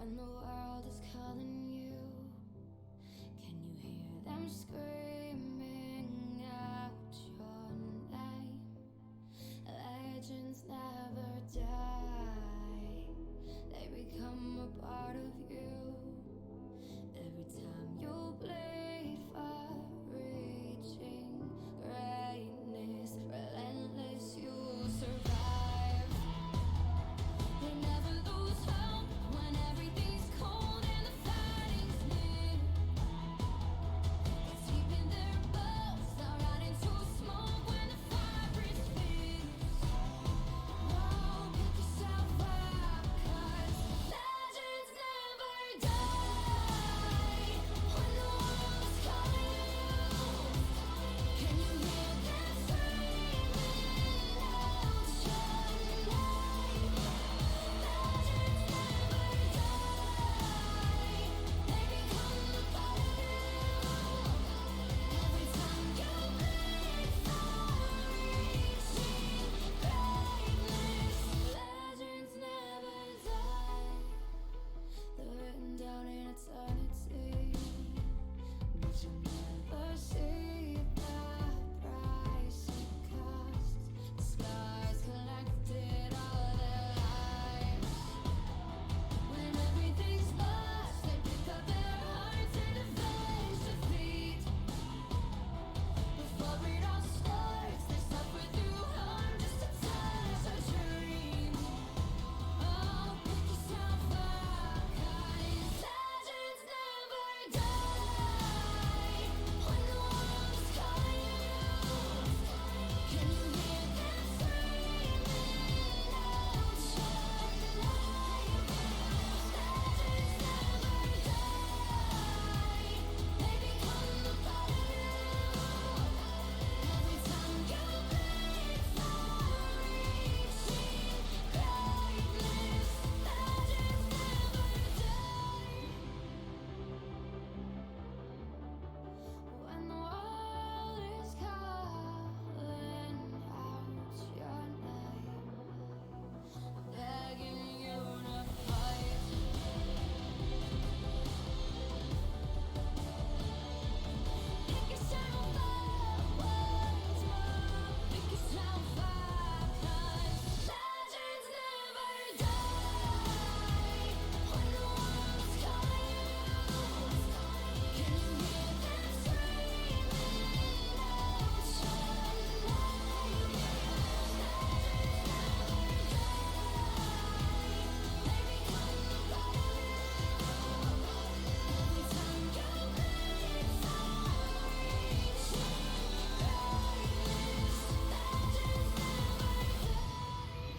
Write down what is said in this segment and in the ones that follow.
When the world is calling you, can you hear them screaming out your name? Legends never die, they become a part of you. Every time you bleed for reaching greatness, relentless, you survive. They never lose hope when everything's cold and the fighting's near. It's deep in their bones, they'll rot into smoke when the fire breathes fierce. Whoa, pick yourself up, 'cause legends never die. When the world's calling you, can you hear them screaming out your name? Legends never die, they become a part of you. Every time you bleed for reaching greatness, legends never die. They're written down in eternity, but you'll never see the price it costs. The scars collected all their lives. When everything's lost, they pick up their hearts and avenge defeat. Before it all starts, they suffer through harm just to touch a dream. Oh, pick yourself up, 'cause legends never die. When the world's calling you, can you hear them screaming out your name? Legends never die, they become a part of you. Every time you bleed for reaching greatness, legends never die. When the world is calling out your name, begging you to fight. Pick yourself up once more. Pick yourself up, 'cause legends never die. When the world's calling you, can you hear them screaming out your name? Legends never die, they become a part of you. Every time you bleed for reaching greatness, legends never die.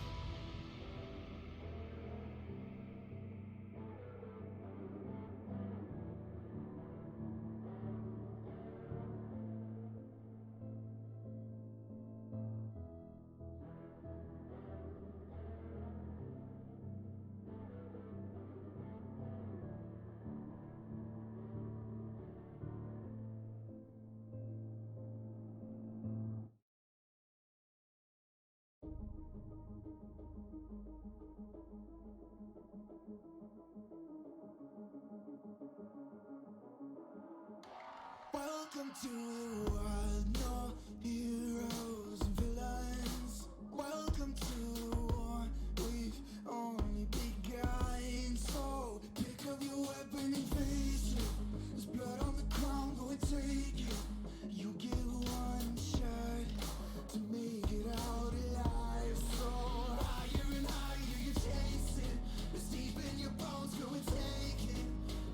Welcome to the world, no heroes and villains. Welcome to the war, we've only begun. So pick up your weapon and face it. There's blood on the ground, go and take it. You get one shot to make it out alive. So higher and higher you chase it. It's deep in your bones, go and take it.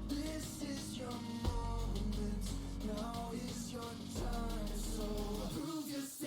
This is your moment. Now is your time, so prove yourself.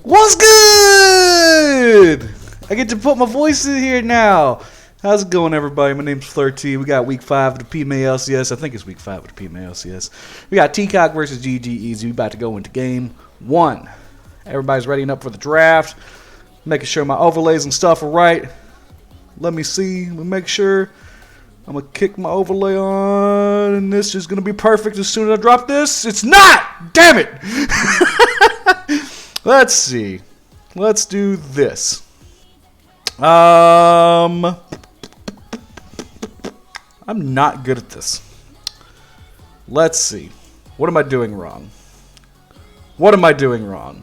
What's good? I get to put my voice in here now. How's it going, everybody? My name's Flirty. We got week 5 of the PMA LCS. I think it's week 5 of the PMA LCS. We got T-Cock versus GG Easy. We about to go into game 1. Everybody's readying up for the draft. Making sure my overlays and stuff are right. Let me see. Let me make sure. I'm going to kick my overlay on. And this is going to be perfect as soon as I drop this. It's not! Damn it! Let's see. Let's do this. I'm not good at this. Let's see. What am I doing wrong? What am I doing wrong?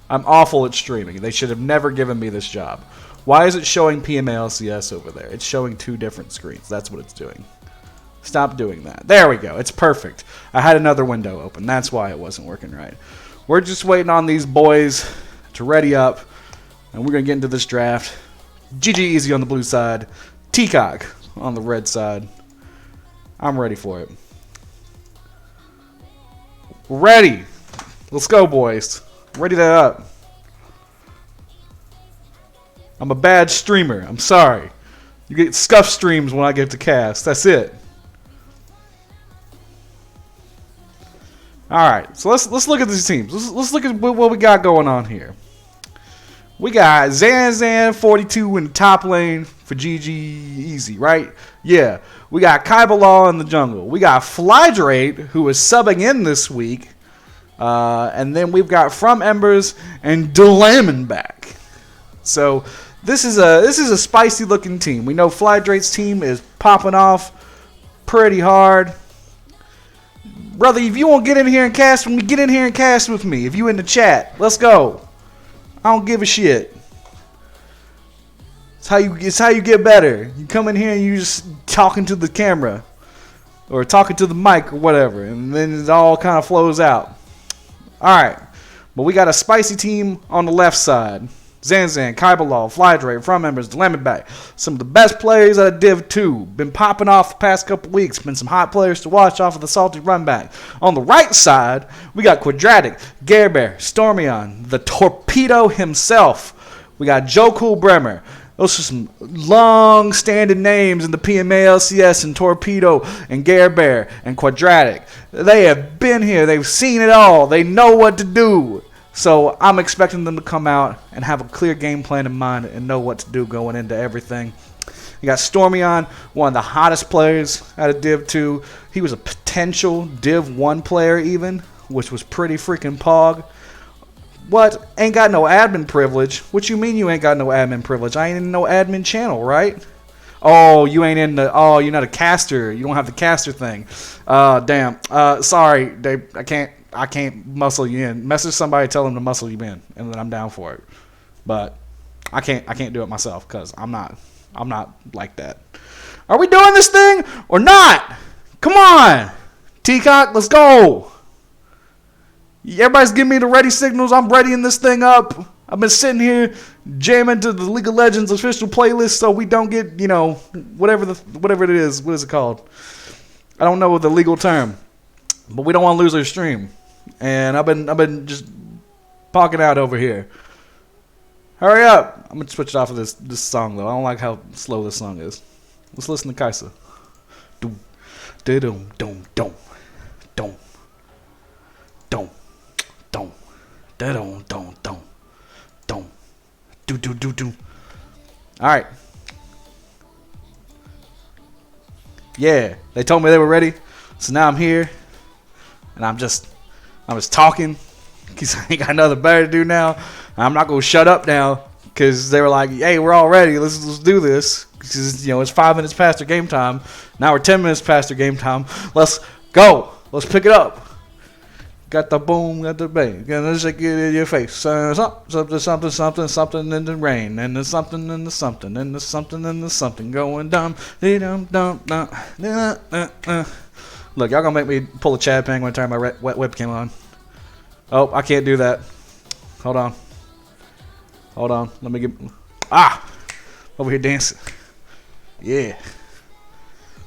I'm awful at streaming. They should have never given me this job. Why is it showing PMALCS over there? It's showing 2 different screens. That's what it's doing. Stop doing that. There we go. It's perfect. I had another window open. That's why it wasn't working right. We're just waiting on these boys to ready up, and we're going to get into this draft. GG Easy on the blue side. T-Cock on the red side. I'm ready for it. We're ready. Let's go, boys. Ready that up. I'm a bad streamer. I'm sorry. You get scuff streams when I get to cast. That's it. All right. So let's look at these teams. Let's look at what we got going on here. We got Zanzan42 in the top lane for GG Easy, right? Yeah. We got Kybalaw in the jungle. We got Flydrate, who is subbing in this week. And then we've got From Embers and Runback. So this is a spicy looking team. We know Flydrate's team is popping off pretty hard. Brother, if you want to get in here and cast with me, get in here and cast with me. If you in the chat, let's go. I don't give a shit. It's how you get better. You come in here and you just talking to the camera or talking to the mic or whatever, and then it all kind of flows out. All right, but we got a spicy team on the left side. Zanzan, Kybalaw, Flydrate, From Embers, Runback. Some of the best players out of Div 2. Been popping off the past couple weeks. Been some hot players to watch off of the Salty Runback. On the right side, we got Quadratic, Garebear, Stormion, the Torpedo himself. We got Joe Cool Bremer. Those are some long-standing names in the PMA LCS, and Torpedo and Garebear and Quadratic. They have been here. They've seen it all. They know what to do. So I'm expecting them to come out and have a clear game plan in mind and know what to do going into everything. You got Stormion, one of the hottest players out of Div 2. He was a potential Div 1 player even, which was pretty freaking pog. What? Ain't got no admin privilege? What you mean you ain't got no admin privilege? I ain't in no admin channel, right? Oh, you ain't in the... Oh, you're not a caster. You don't have the caster thing. Damn. Sorry, Dave. I can't muscle you in. Message somebody, tell them to muscle you in, and then I'm down for it. But I can't do it myself because I'm not like that. Are we doing this thing or not? Come on, T-Cock, let's go. Everybody's giving me the ready signals. I'm readying this thing up. I've been sitting here jamming to the League of Legends official playlist so we don't get, whatever it is. What is it called? I don't know the legal term, but we don't want to lose our stream. And I've been just parking out over here. Hurry up! I'm gonna switch it off of this song though. I don't like how slow this song is. Let's listen to Kaisa. Doom, doom, doom, doom, doom, doom, doom, doom, doom, doom, doom, do do do do. All right. Yeah, they told me they were ready, so now I'm here, and I'm just talking because I ain't got nothing better to do now. I'm not gonna shut up now because they were like, "Hey, we're all ready. Let's do this." Because it's 5 minutes past their game time. Now we're 10 minutes past their game time. Let's go. Let's pick it up. Got the boom, got the bang. Gonna shake it in your face. Something, something in the rain, and there's something in the something, and there's something in the something going dumb. Look, y'all gonna make me pull a Chad Pang when I turn my webcam on. Oh, I can't do that. Hold on. Let me get... Over here dancing. Yeah.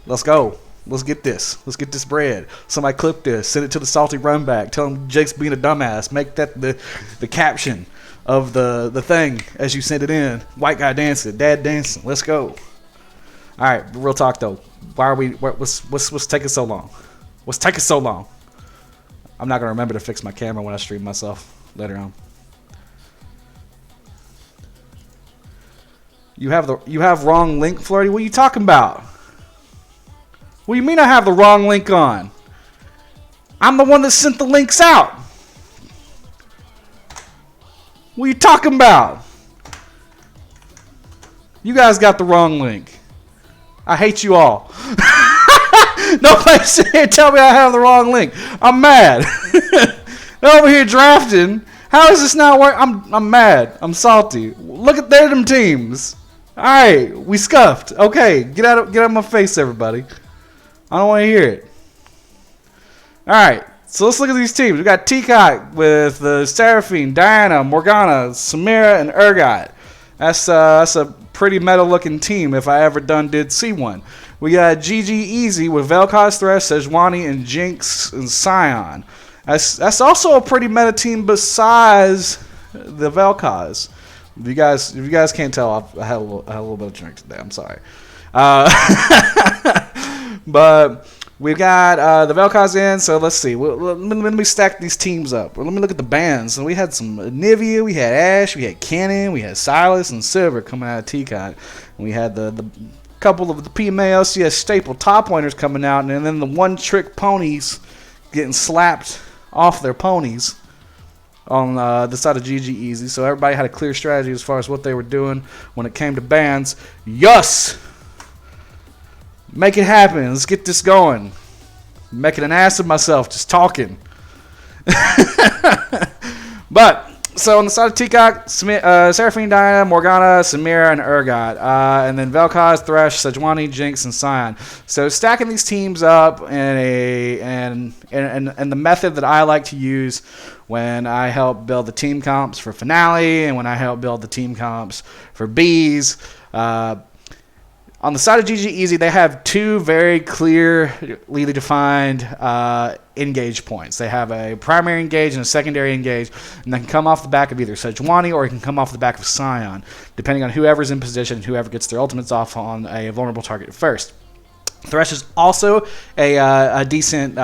Let's go. Let's get this. Let's get this bread. Somebody clip this. Send it to the Salty Runback. Tell him Jake's being a dumbass. Make that the caption of the thing as you send it in. White guy dancing. Dad dancing. Let's go. All right. Real talk though. What's taking so long? What's taking so long? I'm not gonna remember to fix my camera when I stream myself later on. You have wrong link, Flirty. What are you talking about? What do you mean I have the wrong link on? I'm the one that sent the links out. What are you talking about? You guys got the wrong link. I hate you all. Nobody sit here and tell me I have the wrong link. I'm mad. They're over here drafting. How is this not working? I'm mad. I'm salty. Look at them teams. All right, we scuffed. Okay, get out of my face, everybody. I don't want to hear it. All right, so let's look at these teams. We got Teacock with Seraphine, Diana, Morgana, Samira, and Urgot. That's a pretty meta-looking team if I ever did see one. We got GG Easy with Vel'Koz, Thresh, Sejuani, and Jinx and Scion. That's also a pretty meta team besides the Vel'Koz. If you guys can't tell, I had a little bit of drink today. I'm sorry. But we've got the Vel'Koz in, so let's see. Let me stack these teams up. Let me look at the bands. So we had some Nivea, we had Ashe, we had Cannon, we had Silas and Silver coming out of Teacock. And we had the couple of the PMA LCS staple top laners coming out, and then the one-trick ponies getting slapped off their ponies on the side of GG Easy. So everybody had a clear strategy as far as what they were doing when it came to bans. Yes! Make it happen. Let's get this going. I'm making an ass of myself just talking. But, so on the side of Teacock, Seraphine, Diana, Morgana, Samira, and Urgot. And then Vel'Koz, Thresh, Sejuani, Jinx, and Scion. So stacking these teams up in the method that I like to use when I help build the team comps for Finale and when I help build the team comps for Bees. On the side of GG Easy, they have two very clearly defined engage points. They have a primary engage and a secondary engage, and they can come off the back of either Sejuani or it can come off the back of Scion, depending on whoever's in position and whoever gets their ultimates off on a vulnerable target first. Thresh is also a decent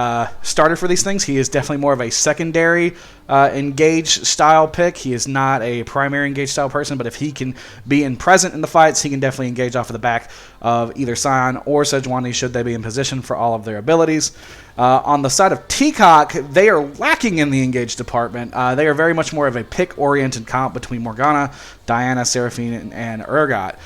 starter for these things. He is definitely more of a secondary engage style pick. He is not a primary engage style person, but if he can be present in the fights, he can definitely engage off of the back of either Scion or Sejuani should they be in position for all of their abilities. On the side of Teacock, they are lacking in the engage department. They are very much more of a pick-oriented comp between Morgana, Diana, Seraphine, and Urgot.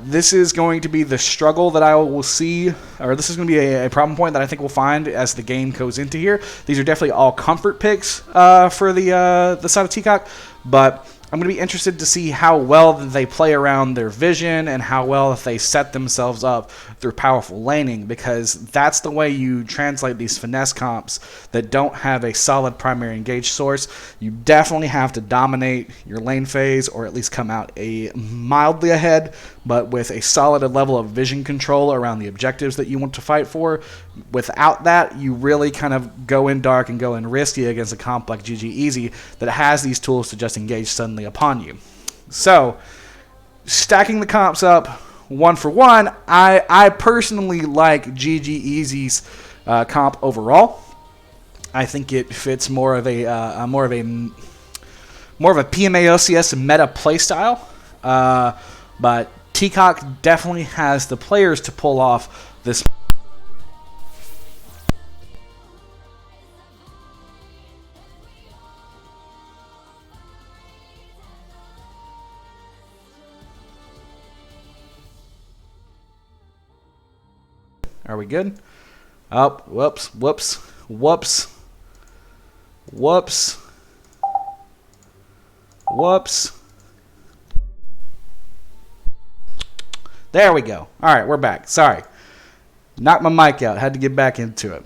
This is going to be the struggle that I will see, or this is going to be a problem point that I think we'll find as the game goes into here. These are definitely all comfort picks for the side of Teacock, but I'm going to be interested to see how well they play around their vision and how well if they set themselves up through powerful laning, because that's the way you translate these finesse comps that don't have a solid primary engage source. You definitely have to dominate your lane phase or at least come out mildly ahead, but with a solid level of vision control around the objectives that you want to fight for. Without that, you really kind of go in dark and go in risky against a comp like GG Easy that has these tools to just engage suddenly upon you. So, stacking the comps up one for one, I personally like GG Easy's comp overall. I think it fits more of a PMA LCS meta playstyle, but Teacock definitely has the players to pull off this. Are we good? Oh, whoops. There we go. All right, we're back. Sorry. Knocked my mic out. Had to get back into it.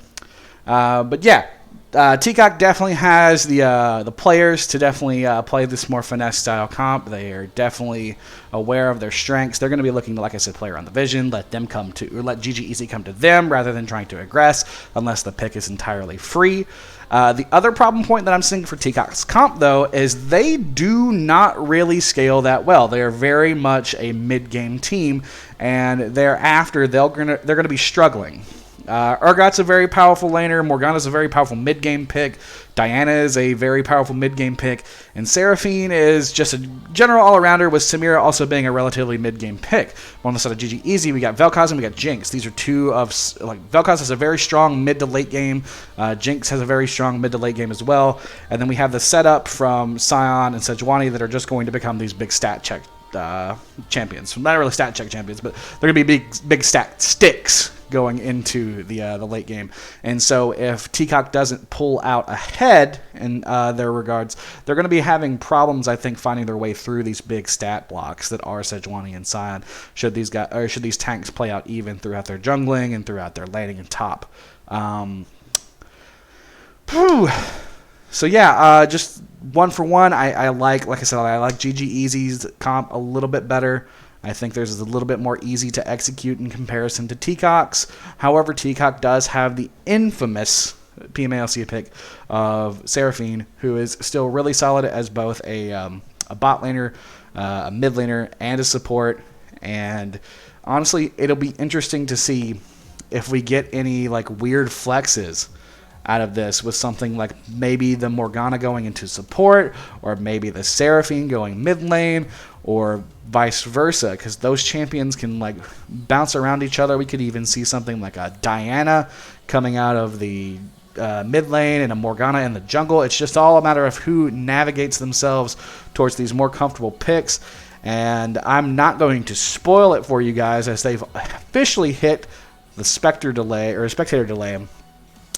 But yeah, Teacock definitely has the players to definitely play this more finesse style comp. They are definitely aware of their strengths. They're going to be looking to, like I said, play around the vision, let GG Easy come to them rather than trying to aggress, unless the pick is entirely free. The other problem point that I'm seeing for Teacock's comp, though, is they do not really scale that well. They are very much a mid-game team, and thereafter they're gonna be struggling. Urgot's a very powerful laner. Morgana's a very powerful mid-game pick. Diana is a very powerful mid-game pick. And Seraphine is just a general all-arounder, with Samira also being a relatively mid-game pick. On the side of GG Easy, we got Vel'Koz and we got Jinx. These are two of... Vel'Koz has a very strong mid to late game. Jinx has a very strong mid to late game as well. And then we have the setup from Sion and Sejuani that are just going to become these big stat check champions. Not really stat check champions, but they're going to be big stat sticks going into the late game. And so if Teacock doesn't pull out ahead in their regards, they're going to be having problems, I think, finding their way through these big stat blocks that are Sejuani and Sion, should these tanks play out even throughout their jungling and throughout their laning and top. So yeah, just one for one, I like I said, I like GG Easy's comp a little bit better. I think there's a little bit more easy to execute in comparison to Teacock's. However, Teacock does have the infamous PMALC pick of Seraphine, who is still really solid as both a bot laner, a mid laner, and a support. And honestly, it'll be interesting to see if we get any weird flexes out of this, with something like maybe the Morgana going into support, or maybe the Seraphine going mid lane, or vice versa, because those champions can bounce around each other. We could even see something like a Diana coming out of the mid lane and a Morgana in the jungle. It's just all a matter of who navigates themselves towards these more comfortable picks. And I'm not going to spoil it for you guys, as they've officially hit the spectator delay.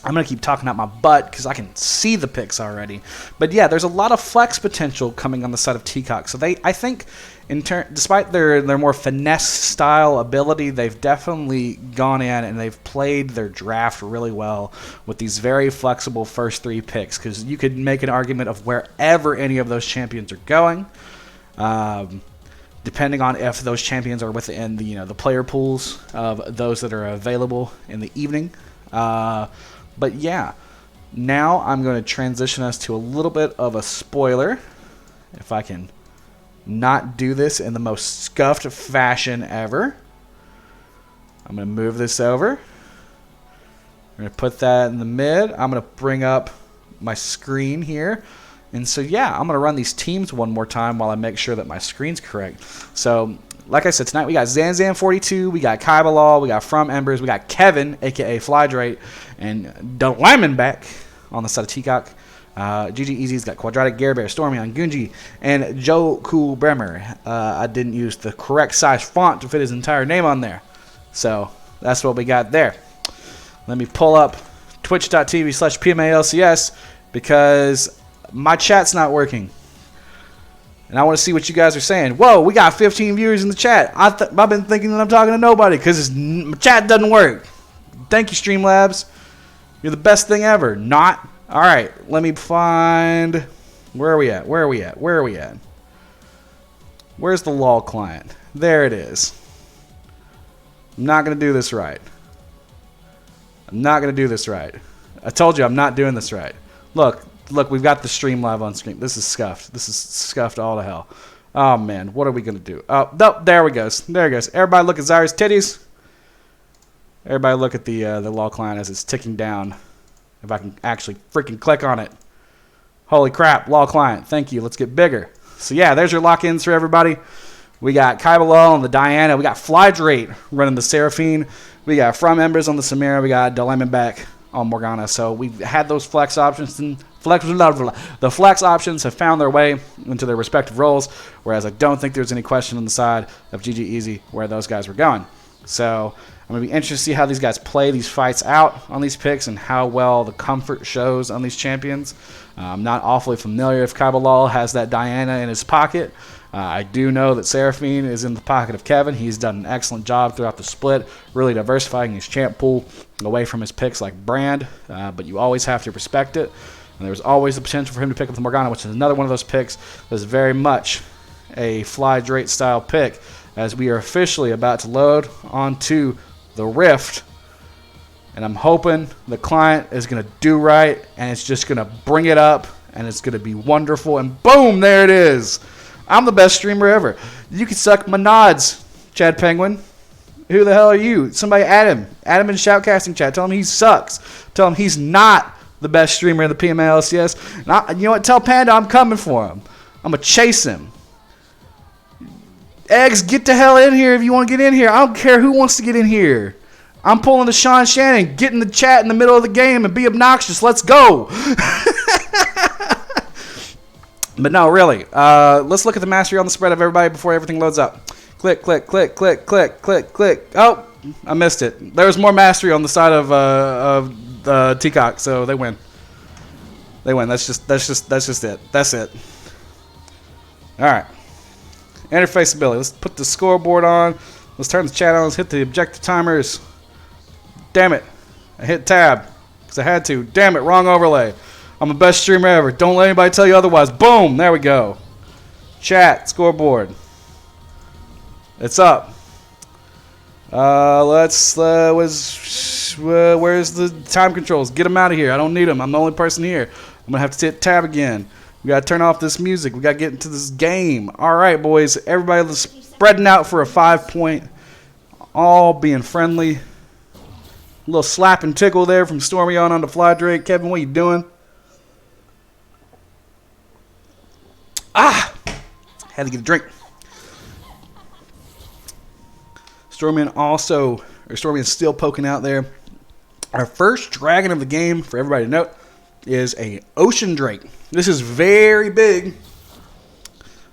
I'm going to keep talking out my butt because I can see the picks already. But yeah, there's a lot of flex potential coming on the side of Teacock. So I think, despite their more finesse style ability, they've definitely gone in and they've played their draft really well with these very flexible first three picks. Because you could make an argument of wherever any of those champions are going, depending on if those champions are within the player pools of those that are available in the evening. But yeah, now I'm going to transition us to a little bit of a spoiler, if I can not do this in the most scuffed fashion ever. I'm going to move this over. I'm going to put that in the mid. I'm going to bring up my screen here. And so yeah, I'm going to run these teams one more time while I make sure that my screen's correct. So like I said, tonight we got Zanzan42, we got Kaibalal, we got From Embers, we got Kevin, a.k.a. Flydrate, and Runback on the side of Teacock. GG Easy's got Quadratic, Gare Stormy, Gunji, and Joe Cool Bremer. I didn't use the correct size font to fit his entire name on there. So that's what we got there. Let me pull up twitch.tv/PMALCS because my chat's not working. And I want to see what you guys are saying. Whoa, we got 15 viewers in the chat. I've been thinking that I'm talking to nobody because my chat doesn't work. Thank you, Streamlabs. You're the best thing ever. Not? All right, let me find... Where are we at? Where's the LOL client? There it is. I'm not going to do this right. I told you I'm not doing this right. Look, we've got the stream live on screen. This is scuffed. This is scuffed all to hell. Oh, man. What are we going to do? Oh, no, there it goes. Everybody look at Zyra's titties. Everybody look at the LOL client as it's ticking down. If I can actually freaking click on it. Holy crap, LOL client. Thank you. Let's get bigger. So, yeah, there's your lock-ins for everybody. We got Kaibalal on the Diana. We got Flydrate running the Seraphine. We got From Embers on the Samira. We got Runback on Morgana. So we've had those flex options, and the flex options have found their way into their respective roles, whereas I don't think there's any question on the side of GG Easy where those guys were going. So I'm going to be interested to see how these guys play these fights out on these picks and how well the comfort shows on these champions. I'm not awfully familiar if Kaibalal has that Diana in his pocket. I do know that Seraphine is in the pocket of Kevin. He's done an excellent job throughout the split, really diversifying his champ pool away from his picks like Brand, but you always have to respect it. And there's always the potential for him to pick up the Morgana, which is another one of those picks that's very much a Fly Drake style pick, as we are officially about to load onto the Rift. And I'm hoping the client is going to do right, and it's just going to bring it up, and it's going to be wonderful. And boom, there it is. I'm the best streamer ever. You can suck my nods, Chad Penguin. Who the hell are you? Somebody add him. Add him in shoutcasting chat. Tell him he sucks. Tell him he's not the best streamer in the PMA LCS. And you know what? Tell Panda I'm coming for him. I'm going to chase him. Eggs, get the hell in here if you want to get in here. I don't care who wants to get in here. I'm pulling the Sean Shannon. Get in the chat in the middle of the game and be obnoxious. Let's go. But no, really. Let's look at the mastery on the spread of everybody before everything loads up. Click, click, click, click, click, click, click. Oh, I missed it. There's more mastery on the side of Teacock, so they win. They win. That's just it. That's it. All right. Interface ability. Let's put the scoreboard on. Let's turn the chat on. Let's hit the objective timers. Damn it. I hit tab because I had to. Damn it. Wrong overlay. I'm the best streamer ever. Don't let anybody tell you otherwise. Boom. There we go. Chat. Scoreboard. It's up. Where's the time controls? Get them out of here. I don't need them. I'm the only person here. I'm going to have to hit tab again. We got to turn off this music. We got to get into this game. All right, boys. Everybody spreading out for a 5-point. All being friendly. A little slap and tickle there from Stormy on to Fly Drake. Kevin, what you doing? Had to get a drink. Stormian still poking out there. Our first dragon of the game, for everybody to note, is a Ocean Drake. This is very big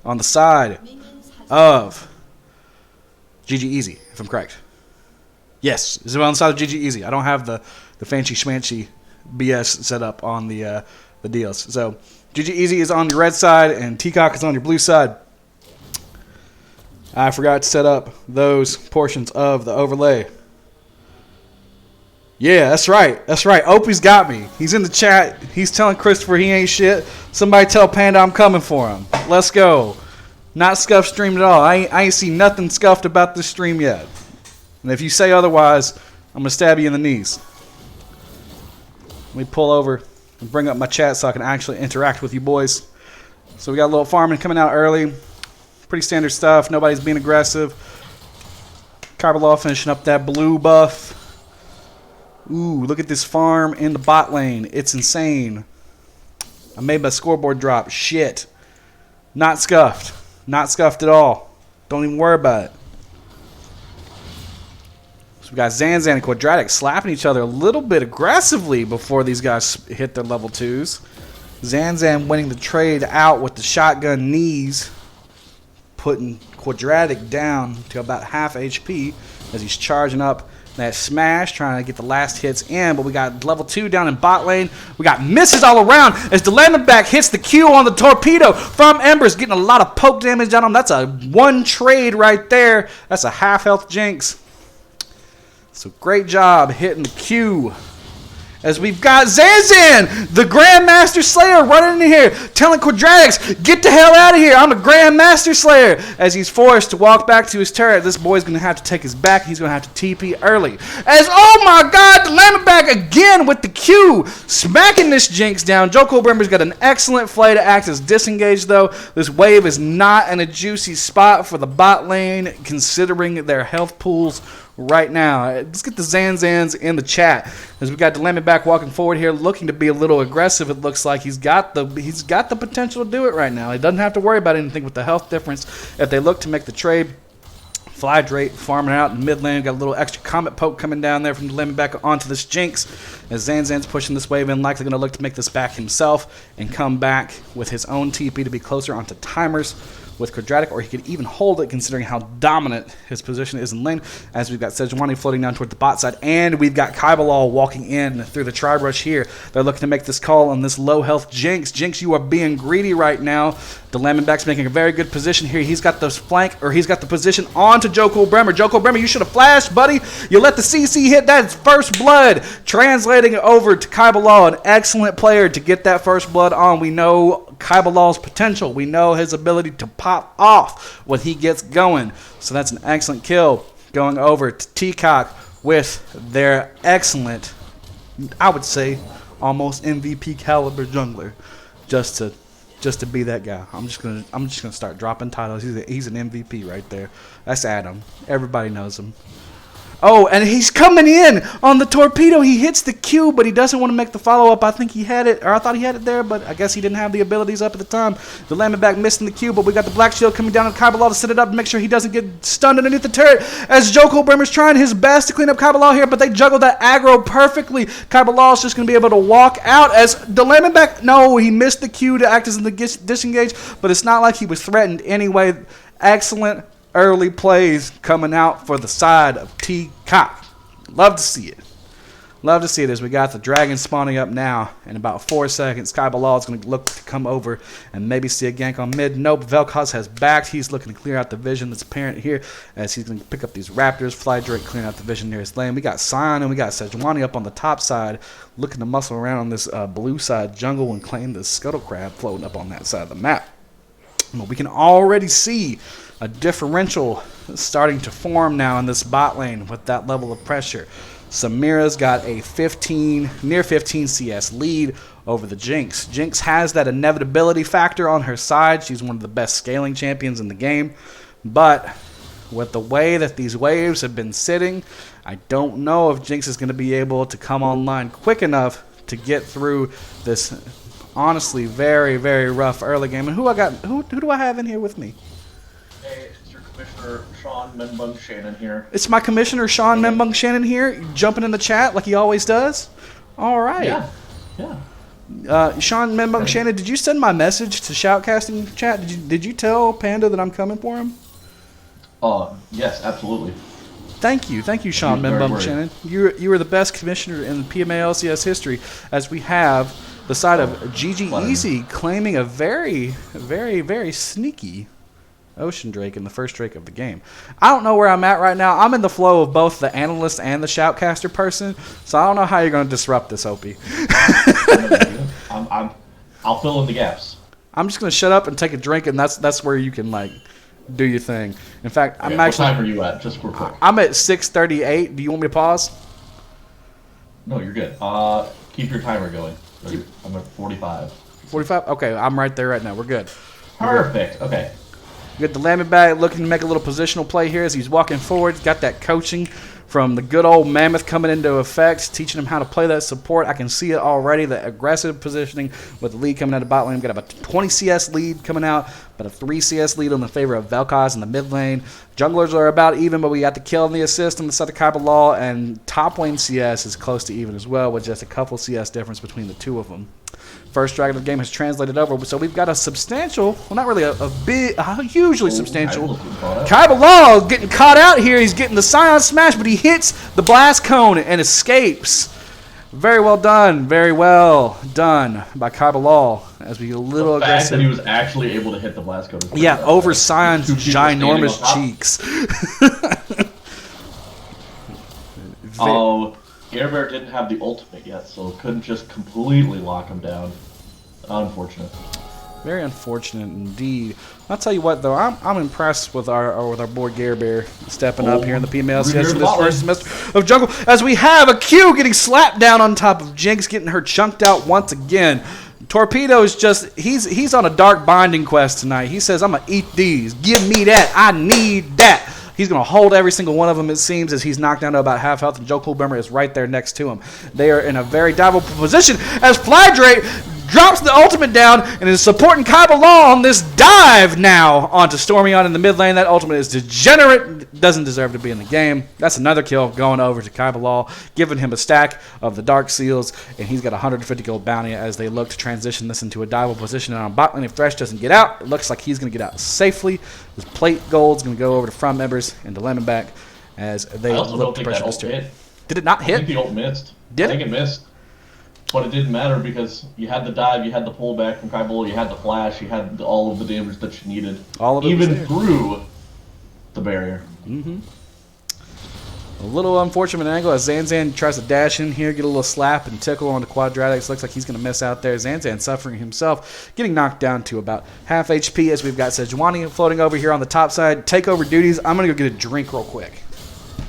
on the side of GG Easy, if I'm correct. Yes, this is on the side of GG Easy. I don't have the fancy schmancy BS set up on the deals. So GG Easy is on the red side and Teacock is on your blue side. I forgot to set up those portions of the overlay. Yeah, that's right. That's right. Opie's got me. He's in the chat. He's telling Christopher he ain't shit. Somebody tell Panda I'm coming for him. Let's go. Not scuffed streamed at all. I ain't seen nothing scuffed about this stream yet. And if you say otherwise, I'm going to stab you in the knees. Let me pull over and bring up my chat so I can actually interact with you boys. So we got a little farming coming out early. Pretty standard stuff. Nobody's being aggressive. Kaibalal finishing up that blue buff. Ooh, look at this farm in the bot lane. It's insane. I made my scoreboard drop. Shit. Not scuffed. Not scuffed at all. Don't even worry about it. So we got Zanzan and Quadratic slapping each other a little bit aggressively before these guys hit their level 2s. Zanzan winning the trade out with the shotgun knees, putting Quadratic down to about half HP as he's charging up that smash, trying to get the last hits in. But we got level 2 down in bot lane. We got misses all around as the Runback hits the Q on the torpedo from Embers, getting a lot of poke damage on him. That's a 1 trade right there. That's a half health Jinx. So great job hitting the Q. As we've got Zanzan, the Grandmaster Slayer, running in here, telling Quadratics, get the hell out of here, I'm a Grandmaster Slayer. As he's forced to walk back to his turret, this boy's going to have to take his back. He's going to have to TP early. As, oh my god, the Runback again with the Q, smacking this Jinx down. Joko Brimmer's got an excellent play to act as disengaged, though. This wave is not in a juicy spot for the bot lane, considering their health pools right now. Let's get the Zanzans in the chat as we got the Runback walking forward here, looking to be a little aggressive. It looks like he's got the potential to do it right now. He doesn't have to worry about anything with the health difference if they look to make the trade. Fly Drake farming out in mid lane. Got a little extra comet poke coming down there from the Runback onto this Jinx. As Zanzan's pushing this wave in, likely going to look to make this back himself and come back with his own TP to be closer onto timers. with Quadratic, or he could even hold it considering how dominant his position is in lane, as we've got Sejuani floating down toward the bot side, and we've got Kaibalal walking in through the tri-brush here. They're looking to make this call on this low health Jinx. Jinx, you are being greedy right now. Diamondback's making a very good position here. He's got the flank, or he's got the position onto Joko Bremer. Joko Bremer, you should have flashed, buddy. You let the CC hit that first blood. Translating it over to Kaibalal, an excellent player to get that first blood on. We know Kaibalal's potential. We know his ability to pop off when he gets going. So that's an excellent kill. Going over to Teacock with their excellent, I would say, almost MVP caliber jungler. Just to be that guy. I'm just gonna start dropping titles. He's an MVP right there. That's Adam. Everybody knows him. Oh, and he's coming in on the torpedo. He hits the Q, but he doesn't want to make the follow-up. I think he had it, or I thought he had it there, but I guess he didn't have the abilities up at the time. The Diamondback missing the Q, but we got the Black Shield coming down on Kaibalal to set it up and make sure he doesn't get stunned underneath the turret, as Joko Bremer's trying his best to clean up Kaibalal here, but they juggled that aggro perfectly. Kaibalal's just going to be able to walk out as the Diamondback, no, he missed the Q to act as the disengage, but it's not like he was threatened anyway. Excellent early plays coming out for the side of Teacock. Love to see it. Love to see it as we got the dragon spawning up now. In about 4 seconds, Kaibalal is going to look to come over and maybe see a gank on mid. Nope, Vel'Koz has backed. He's looking to clear out the vision that's apparent here as he's going to pick up these Raptors. Fly Drake clearing out the vision near his lane. We got Sion and we got Sejuani up on the top side looking to muscle around on this blue side jungle and claim the Scuttle Crab floating up on that side of the map. But we can already see a differential starting to form now in this bot lane with that level of pressure. Samira's got a near 15 CS lead over the Jinx. Jinx has that inevitability factor on her side. She's one of the best scaling champions in the game. But with the way that these waves have been sitting, I don't know if Jinx is going to be able to come online quick enough to get through this honestly very, very rough early game. And who do I have in here with me? Hey, it's your Commissioner Sean Membung Shannon here. It's my Commissioner Sean Membung Shannon here, jumping in the chat like he always does. All right. Yeah. Sean Membung Shannon, did you send my message to Shoutcasting chat? Did you tell Panda that I'm coming for him? Yes, absolutely. Thank you, Sean Membung Shannon. You are the best commissioner in PMA LCS history, as we have the side of GG Easy claiming a very, very, very sneaky Ocean Drake in the first Drake of the game. I don't know where I'm at right now. I'm in the flow of both the analyst and the shoutcaster person, so I don't know how you're going to disrupt this, Opie. I'll fill in the gaps. I'm just going to shut up and take a drink, and that's where you can like do your thing. In fact, I'm what actually. What time are you at? Just real quick. I'm at 6:38. Do you want me to pause? No, you're good. Keep your timer going. I'm at 45. 45? Okay, I'm right there right now. We're good. Perfect. Okay. We got the Diamondback looking to make a little positional play here as he's walking forward. He's got that coaching from the good old Mammoth coming into effect, teaching him how to play that support. I can see it already, the aggressive positioning with the lead coming out of bot lane. We've got about a 20 CS lead coming out, but a 3 CS lead in the favor of Vel'Koz in the mid lane. Junglers are about even, but we got the kill and the assist on the side of Kaibalal, and top lane CS is close to even as well, with just a couple CS difference between the two of them. First dragon of the game has translated over, so we've got a substantial, well, not really a hugely substantial. Kaibalal getting caught out here. He's getting the Scion smash, but he hits the blast cone and escapes. Very well done by Kaibalal as we get a little aggressive. The fact that he was actually able to hit the blast cone. Yeah, over Sion's ginormous cheeks. Air Bear didn't have the ultimate yet, so couldn't just completely lock him down. Unfortunate. Very unfortunate indeed. I'll tell you what, though, I'm impressed with our boy Gare Bear stepping up here in the PMLCS in this first semester of Jungle, as we have a Q getting slapped down on top of Jinx, getting her chunked out once again. Torpedo is just, he's on a dark binding quest tonight. He says, I'm going to eat these. Give me that. I need that. He's going to hold every single one of them, it seems, as he's knocked down to about half health, and Joko Bremer is right there next to him. They are in a very diveable position as Fly Drake drops the ultimate down, and is supporting Kaiba Law on this dive now onto Stormion in the mid lane. That ultimate is degenerate, doesn't deserve to be in the game. That's another kill going over to Kaiba Law, giving him a stack of the Dark Seals, and he's got 150 gold bounty as they look to transition this into a diveable position. And on bot lane, if Thresh doesn't get out, it looks like he's going to get out safely. His plate gold's going to go over to front members and to Lemonback as they look to pressure this turret. Did it not I hit? think the ult missed. Did I think it missed. But it didn't matter because you had the dive, you had the pullback from Kaiba, you had the flash, you had all of the damage that you needed. All of it even was there. through the barrier. A little unfortunate angle as Zanzan tries to dash in here, get a little slap and tickle on the Quadratics. Looks like he's going to miss out there. Zanzan suffering himself, getting knocked down to about half HP as we've got Sejuani floating over here on the top side. Takeover duties. I'm going to go get a drink real quick.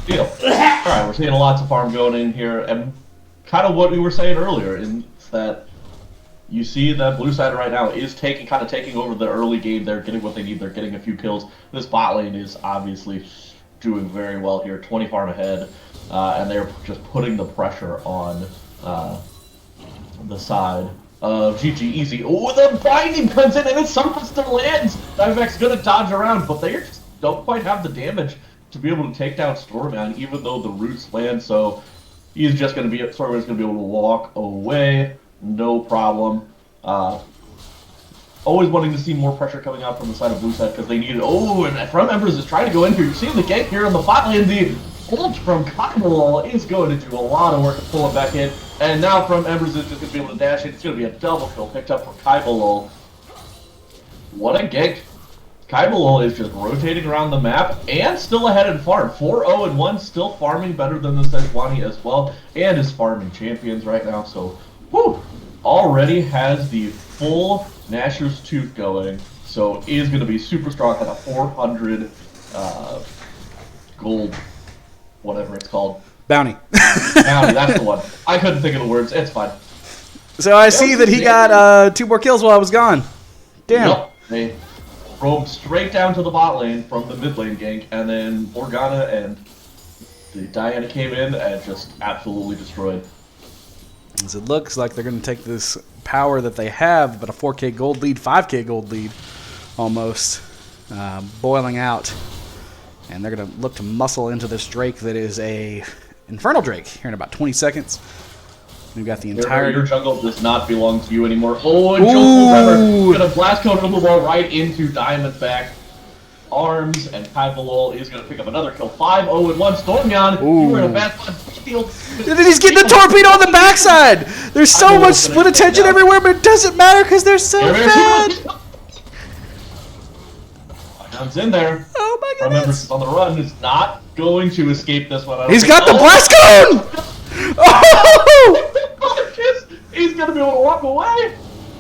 Deal. Alright, we're seeing lots of farm going in here, and kind of what we were saying earlier is that you see that blue side right now is taking over the early game. They're getting what they need. They're getting a few kills. This bot lane is obviously doing very well here, 20 farm ahead, and they're just putting the pressure on the side of GG Easy. Oh, the binding comes in and it somehow still lands. Diveback's gonna dodge around, but they just don't quite have the damage to be able to take down Stormman, even though the roots land. So he's just going to be, Stormman's going to be able to walk away, no problem. Always wanting to see more pressure coming out from the side of blue side because they need it. Oh, and Front Members is trying to go in here. You're seeing the gank here on the bot lane. The ult from Kaiba is going to do a lot of work to pull it back in. And now Front Members is just going to be able to dash in. It's going to be a double kill picked up for Kaiba. What a gank. Kaiba is just rotating around the map and still ahead in farm. 4-0-1, still farming better than the Sejuani as well, and is farming champions right now. So, whew, already has the full Nashor's Tooth going. So is going to be super strong at a 400 gold, whatever it's called. Bounty. Bounty, that's the one. I couldn't think of the words. It's fine. So I see that he got 2 more kills while I was gone. Damn. Yep. They roamed straight down to the bot lane from the mid lane gank, and then Morgana and the Diana came in and just absolutely destroyed. As it looks like they're going to take this power that they have, about a 4k gold lead, 5k gold lead, almost, boiling out. And they're going to look to muscle into this Drake that is a Infernal Drake here in about 20 seconds. We've got the entire... Your jungle does not belong to you anymore. Oh, and Jungle going to blast code the ball right into Diamondback arms, and Kaiba is going to pick up another kill. 5-0-1. Stormyan, you were in a bad spot. And then he's getting the torpedo on the backside. There's so much split attention everywhere, but it doesn't matter because they're so bad. Comes in there. Oh my Remember, goodness. he's on the run. Is not going to escape this one. He's got the blast cone! Oh! He's going to be able to walk away.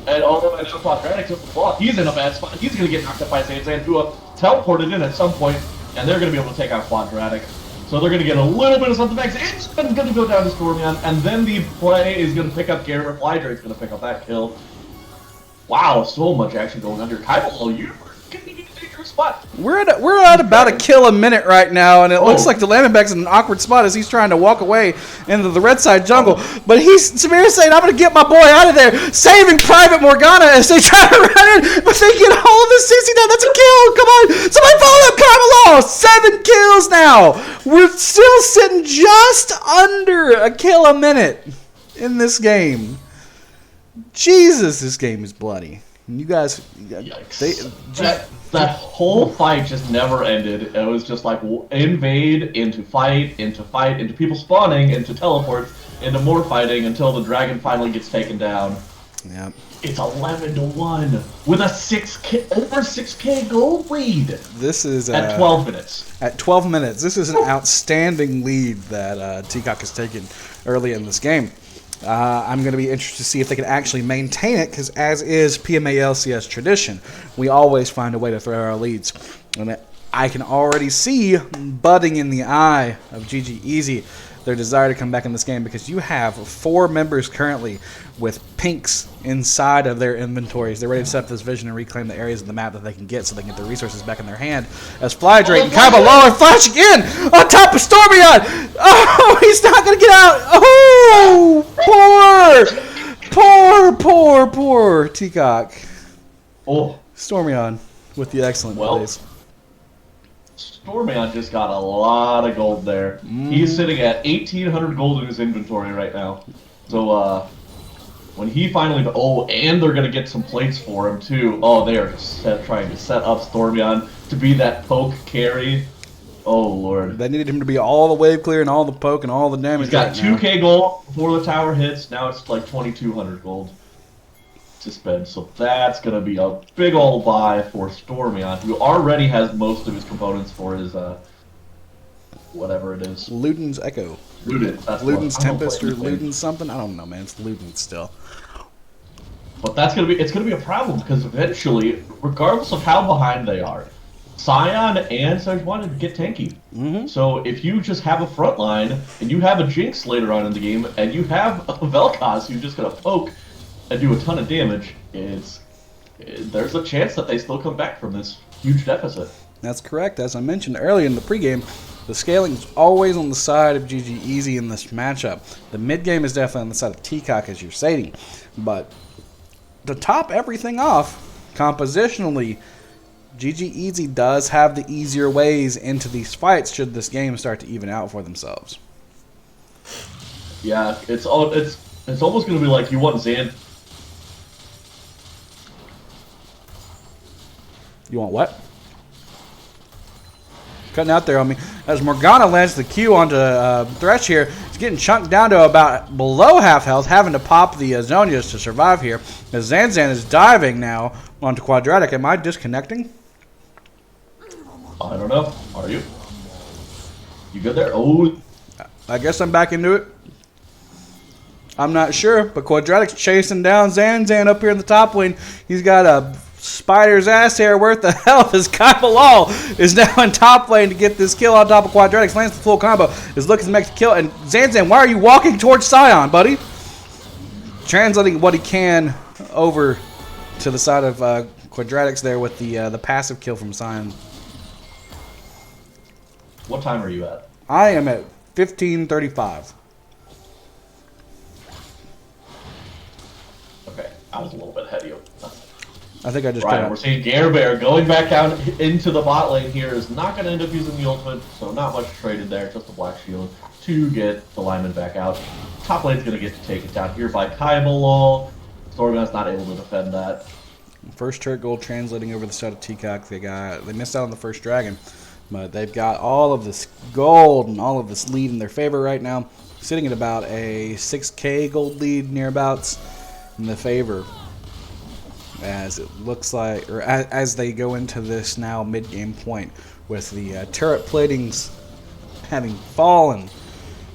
And although I know Quadratic took the block, he's in a bad spot. He's going to get knocked up by Zanzan, who teleported in at some point, and they're going to be able to take out Quadratic. So they're going to get a little bit of something back. It's going to go down to Stormyan, and then the play is going to pick up Garrett. Flydrake's going to pick up that kill. Wow, so much action going on here. Kaiba, you're getting in a dangerous spot. We're at about a kill a minute right now, and it looks like the Lemonback's in an awkward spot as he's trying to walk away into the red side jungle. But Samir's saying, I'm going to get my boy out of there, saving Private Morgana as they try to run in, but they get all of the 60 down. That's a kill. Come on. Somebody follow up Kaiba. 7 kills now. We're still sitting just under a kill a minute in this game. Jesus, this game is bloody. You guys, that whole fight just never ended. It was just like invade, into fight, into people spawning, into teleports, into more fighting until the dragon finally gets taken down. Yep. It's 11-1 with a over 6k gold lead. This is at 12 minutes. At 12 minutes, this is an outstanding lead that Teacock has taken early in this game. I'm going to be interested to see if they can actually maintain it, because as is PMA LCS tradition, we always find a way to throw our leads. And I can already see budding in the eye of GG Easy their desire to come back in this game, because you have 4 members currently with pinks inside of their inventories. They're ready to set up this vision and reclaim the areas of the map that they can get so they can get the resources back in their hand. As Flydrake and Kaiba low and flash again on top of Stormyan. Oh, he's not going to get out. Oh, poor Teacock. Oh, Stormion with the excellent Well, plays. Stormion just got a lot of gold there. He's sitting at 1,800 gold in his inventory right now. So, when he finally... Oh, and they're going to get some plates for him, too. Oh, they are trying to set up Stormion to be that poke carry. Oh, Lord. They needed him to be all the wave clear and all the poke and all the damage. He's got right now. 2k gold before the tower hits. Now it's like 2,200 gold to spend. So that's going to be a big old buy for Stormion, who already has most of his components for his, whatever it is. Luden's Echo. Luden. That's Luden's what- I don't Tempest or play anything. Luden's something? I don't know, man. It's Luden still. But it's going to be a problem because eventually, regardless of how behind they are, Scion and Sejuani get tanky. So if you just have a front line and you have a Jinx later on in the game and you have a Vel'Koz who's just going to poke and do a ton of damage, there's a chance that they still come back from this huge deficit. That's correct. As I mentioned earlier in the pregame, the scaling is always on the side of GG Easy in this matchup. The mid game is definitely on the side of Teacock, as you're stating. But to top everything off, compositionally, GG Easy does have the easier ways into these fights should this game start to even out for themselves. Yeah, it's almost going to be like you want Zan. You want what? Cutting out there on me. As Morgana lands the Q onto Thresh here, it's getting chunked down to about below half health, having to pop the Zonias to survive here. As Zanzan is diving now onto Quadratic. Am I disconnecting? I don't know. Are you? You good there? Oh, I guess I'm back into it. I'm not sure, but Quadratic's chasing down Zanzan up here in the top lane. He's got a spider's ass hair worth of health as Kai Bilal is now in top lane to get this kill on top of Quadratic. Lands the full combo, is looking to make the kill. And Zanzan, why are you walking towards Scion, buddy? Translating what he can over to the side of Quadratic's there with the passive kill from Scion. what time are you at? I am at 15:35. Okay, I was a little bit ahead of you. I think I just Right, cut we're out. seeing Gare Bear going back out into the bot lane here is not going to end up using the ultimate, so not much traded there, just a Black Shield to get the lineman back out. Top lane's going to get to take it down here by Kai Bilal. Stormion's not able to defend that. First turret gold translating over the side of Teacock. They missed out on the first dragon, but they've got all of this gold and all of this lead in their favor right now, sitting at about a 6k gold lead nearabouts in the favor. As it looks like, or as they go into this now mid-game point with the turret platings having fallen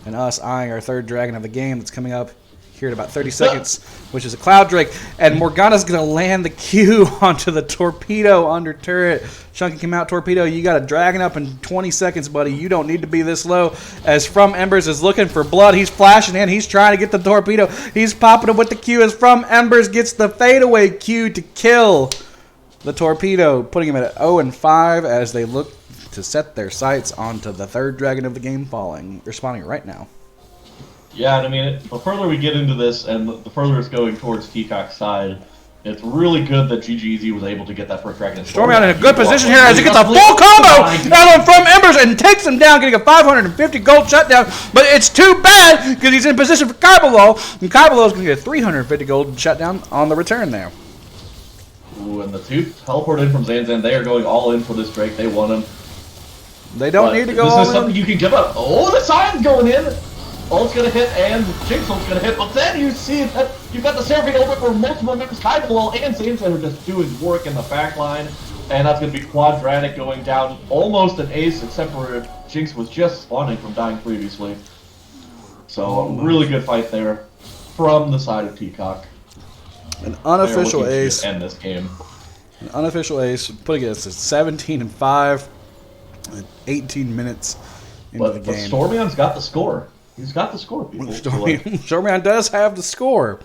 and us eyeing our third dragon of the game that's coming up here in about 30 seconds, which is a Cloud Drake, and Morgana's going to land the Q onto the Torpedo under turret. Chunky came out, Torpedo, you got a dragon up in 20 seconds, buddy. You don't need to be this low. As From Embers is looking for blood, he's flashing in, he's trying to get the Torpedo. He's popping him with the Q as From Embers gets the fadeaway Q to kill the Torpedo, putting him at 0-5 as they look to set their sights onto the third dragon of the game responding right now. Yeah, and I mean, the further we get into this and the further it's going towards Teacock's side, it's really good that GGZ was able to get that first dragon. Stormion in a good position here as he gets a full combo out on From Embers and takes him down, getting a 550 gold shutdown. But it's too bad because he's in position for Kai Bilal, and Kai Bilal is going to get a 350 gold shutdown on the return there. Ooh, and the two teleport in from Zanzan. They are going all in for this Drake. They want him. They don't But need to go this all is in. something you can give up. Oh, the Scion's going in. Ult's gonna hit and Jinx ult's gonna hit, but then you see that you've got the Seraphine ultimate for multiple members. Kai Bilal and Zanzan are just doing work in the back line, and that's gonna be Quadratic going down almost an ace, except for Jinx was just spawning from dying previously. So a really good fight there from the side of Teacock. An unofficial They're looking to ace. end this game. An unofficial ace, putting us at 17-5, and 18 minutes into the But game. Stormion's got the score. He's got the score, people. So, like, Stormion does have the score.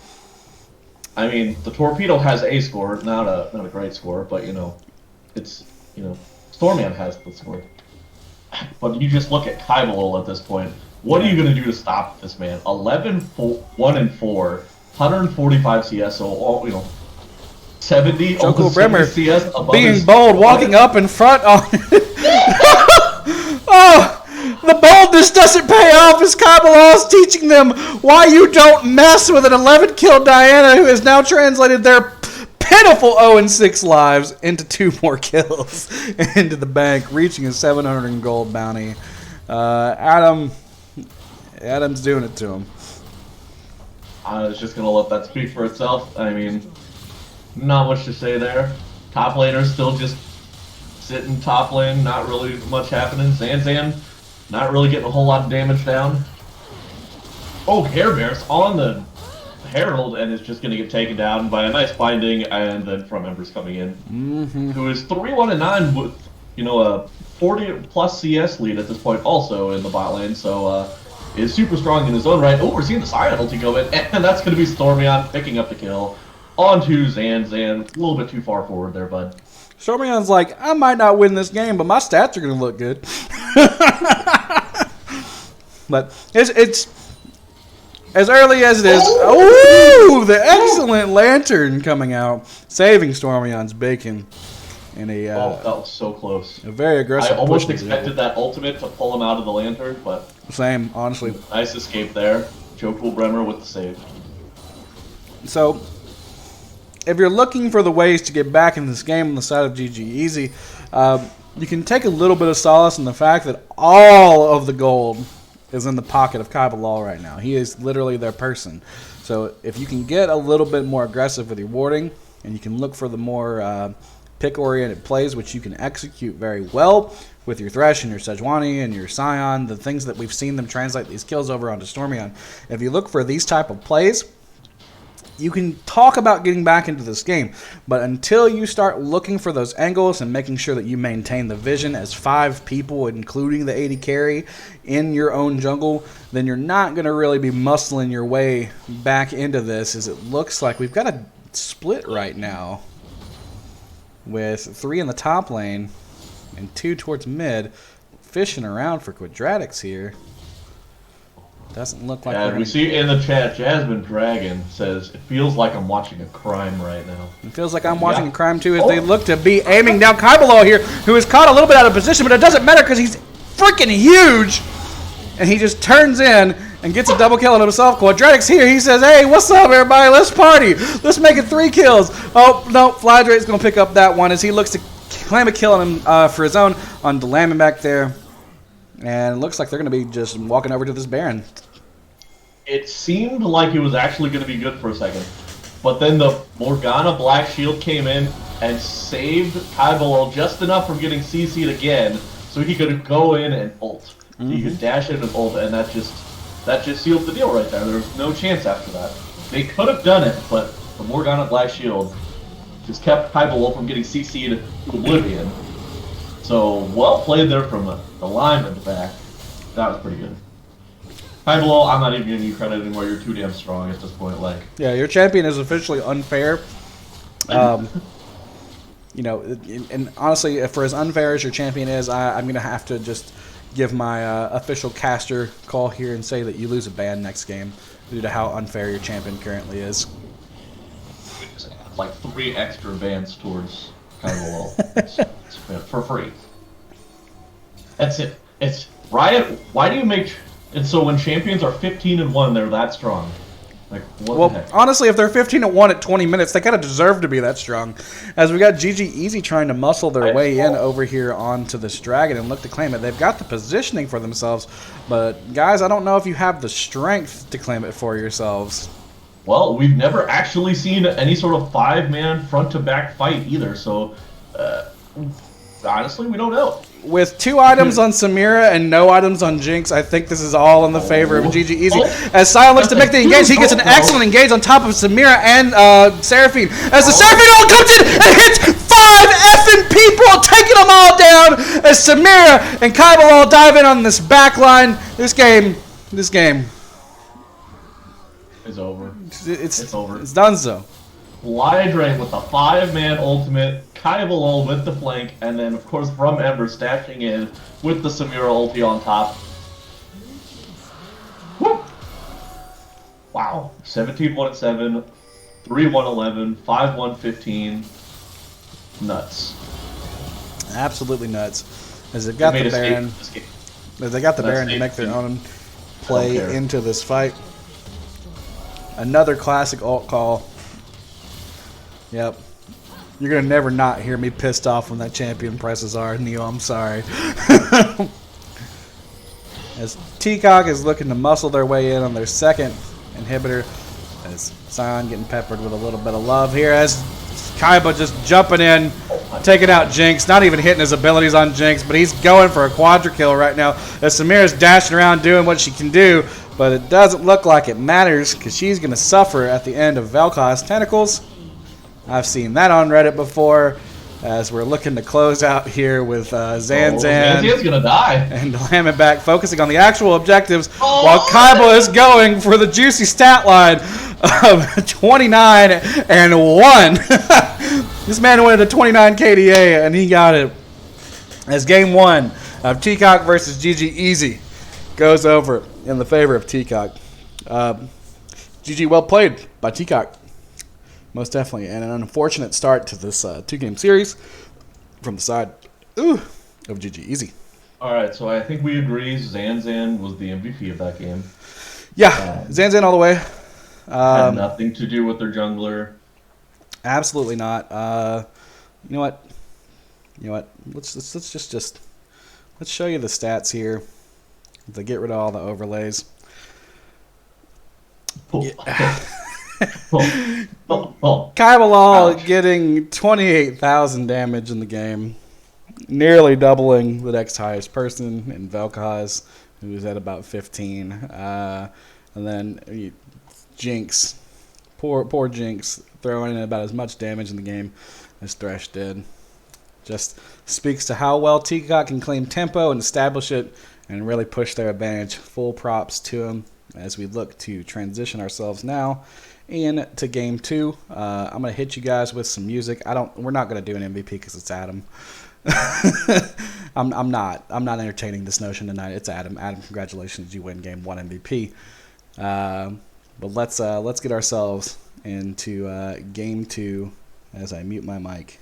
I mean, the Torpedo has a score, not a great score, but it's Stormion has the score. But you just look at Kai Bilal at this point. What are you going to do to stop this man? 1-4. 145 CS, so all, 70, Jungle almost Bremer 70 CS above being his bold, walking up in front on Oh, the boldness doesn't pay off as Kabbalah's teaching them why you don't mess with an 11-kill Diana who has now translated their pitiful 0-6 lives into 2 more kills into the bank, reaching a 700 in gold bounty. Adam's doing it to him. I was just going to let that speak for itself. I mean, not much to say there. Top laner still just sitting top lane, not really much happening. Zanzan, not really getting a whole lot of damage down. Oh, Hair Bear's on the Herald and is just going to get taken down by a nice binding, and then From Ember's coming in. Who is 3-1-9 with, a 40-plus CS lead at this point also in the bot lane, so is super strong in his own right. Oh, we're seeing the Sion ulti go in, and that's going to be Stormion picking up the kill onto Zanzan. A little bit too far forward there, bud. Stormion's like, I might not win this game, but my stats are going to look good. But it's as early as it is. Oh, the excellent lantern coming out, saving Stormion's bacon in a that was so close. a very aggressive. I almost push expected that ultimate to pull him out of the lantern, but Same, honestly. nice escape there. Jokel Bremer with the save. So, if you're looking for the ways to get back in this game on the side of GG Easy, you can take a little bit of solace in the fact that all of the gold is in the pocket of Kabbalah right now. He is literally their person. So if you can get a little bit more aggressive with your warding, and you can look for the more pick-oriented plays, which you can execute very well with your Thresh and your Sejuani and your Sion, the things that we've seen them translate these kills over onto Stormion. If you look for these type of plays, you can talk about getting back into this game, but until you start looking for those angles and making sure that you maintain the vision as 5 people, including the AD carry, in your own jungle, then you're not going to really be muscling your way back into this, as it looks like we've got a split right now with 3 in the top lane and 2 towards mid, fishing around for Quadratics here. Doesn't look like. And we see in the chat, Jasmine Dragon says, it feels like I'm watching a crime right now. It feels like I'm watching a crime too, as they look to be aiming down Kabbalah here, who is caught a little bit out of position, but it doesn't matter because he's freaking huge. And he just turns in and gets a double kill on himself. Quadratics here, he says, hey, what's up, everybody? Let's party. Let's make it 3 kills. Oh, no, Flydrate's going to pick up that one as he looks to claim a kill on him for his own on Delamin back there. And it looks like they're going to be just walking over to this Baron. It seemed like it was actually going to be good for a second. But then the Morgana Black Shield came in and saved Kybalo just enough from getting CC'd again, so he could go in and ult. He could dash in and ult, and that just sealed the deal right there. There was no chance after that. They could have done it, but the Morgana Black Shield just kept Kybalo from getting CC'd to oblivion. So, well played there from the lineman back. That was pretty good. Kybalo, I'm not even giving you credit anymore. You're too damn strong at this point. Like, yeah, your champion is officially unfair. You know, and honestly, for as unfair as your champion is, I'm going to have to just give my official caster call here and say that you lose a ban next game due to how unfair your champion currently is. Like 3 extra bans towards Kybalo for free. That's it. It's Riot. Why do you make? And so when champions are 15-1, they're that strong. Like, what the heck? Honestly, if they're 15-1 at 20 minutes, they kind of deserve to be that strong. As we got GG Easy trying to muscle their way in over here onto this dragon and look to claim it. They've got the positioning for themselves, but guys, I don't know if you have the strength to claim it for yourselves. Well, we've never actually seen any sort of 5-man front-to-back fight either, so honestly, we don't know. With 2 items on Samira and no items on Jinx, I think this is all in the favor of GG Easy. As Sion looks to make the engage, he gets an excellent engage on top of Samira and Seraphine. As the Seraphine ult comes in and hits 5 effing people, taking them all down. As Samira and Kybal all dive in on this back line. This game is over. It's over. It's done so. Flydrate with the 5-man ultimate, Kybalo with the flank, and then of course From Ember stashing in with the Samira ulti on top. Woo! Wow. 17-1-7, 3-1-11, 5-1-15. Nuts. Absolutely nuts. As they've got the Baron. As they got the Baron to make their own play into this fight. Another classic ult call. Yep. You're going to never not hear me pissed off when that champion presses R. Neo, I'm sorry. As Teacock is looking to muscle their way in on their second inhibitor. As Sion getting peppered with a little bit of love here. As Kaiba just jumping in, taking out Jinx. Not even hitting his abilities on Jinx, but he's going for a quadra kill right now. As Samira's dashing around doing what she can do. But it doesn't look like it matters because she's going to suffer at the end of Vel'Koz's tentacles. I've seen that on Reddit before. As we're looking to close out here with Zanzan. Zanzan's going to die. And Diamondback focusing on the actual objectives while Kaiba is going for the juicy stat line of 29 and 1. This man went into 29 KDA and he got it. As game 1 of Teacock versus GG Easy goes over in the favor of Teacock. GG well played by Teacock. Most definitely. And an unfortunate start to this two-game series from the side of GG Easy. All right, so I think we agree Zanzan was the MVP of that game. Yeah, Zanzan all the way. Had nothing to do with their jungler. Absolutely not. You know what? Let's just let's show you the stats here. To get rid of all the overlays. Yeah. Kaiba getting 28,000 damage in the game, nearly doubling the next highest person in Vel'Koz, who's at about 15. And then Jinx, poor Jinx, throwing in about as much damage in the game as Thresh did. Just speaks to how well Teacock can claim tempo and establish it and really push their advantage. Full props to him as we look to transition ourselves now into game 2. I'm gonna hit you guys with some music. We're not gonna do an MVP because it's Adam. I'm not entertaining this notion tonight. It's Adam. Adam, congratulations, you win game 1 MVP. But let's get ourselves into game 2 as I mute my mic.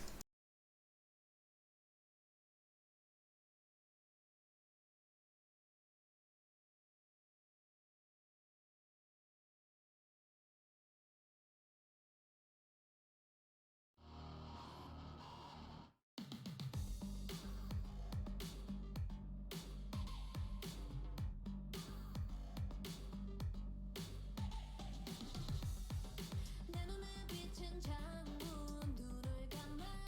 내 눈에 비친 창문 눈을 감아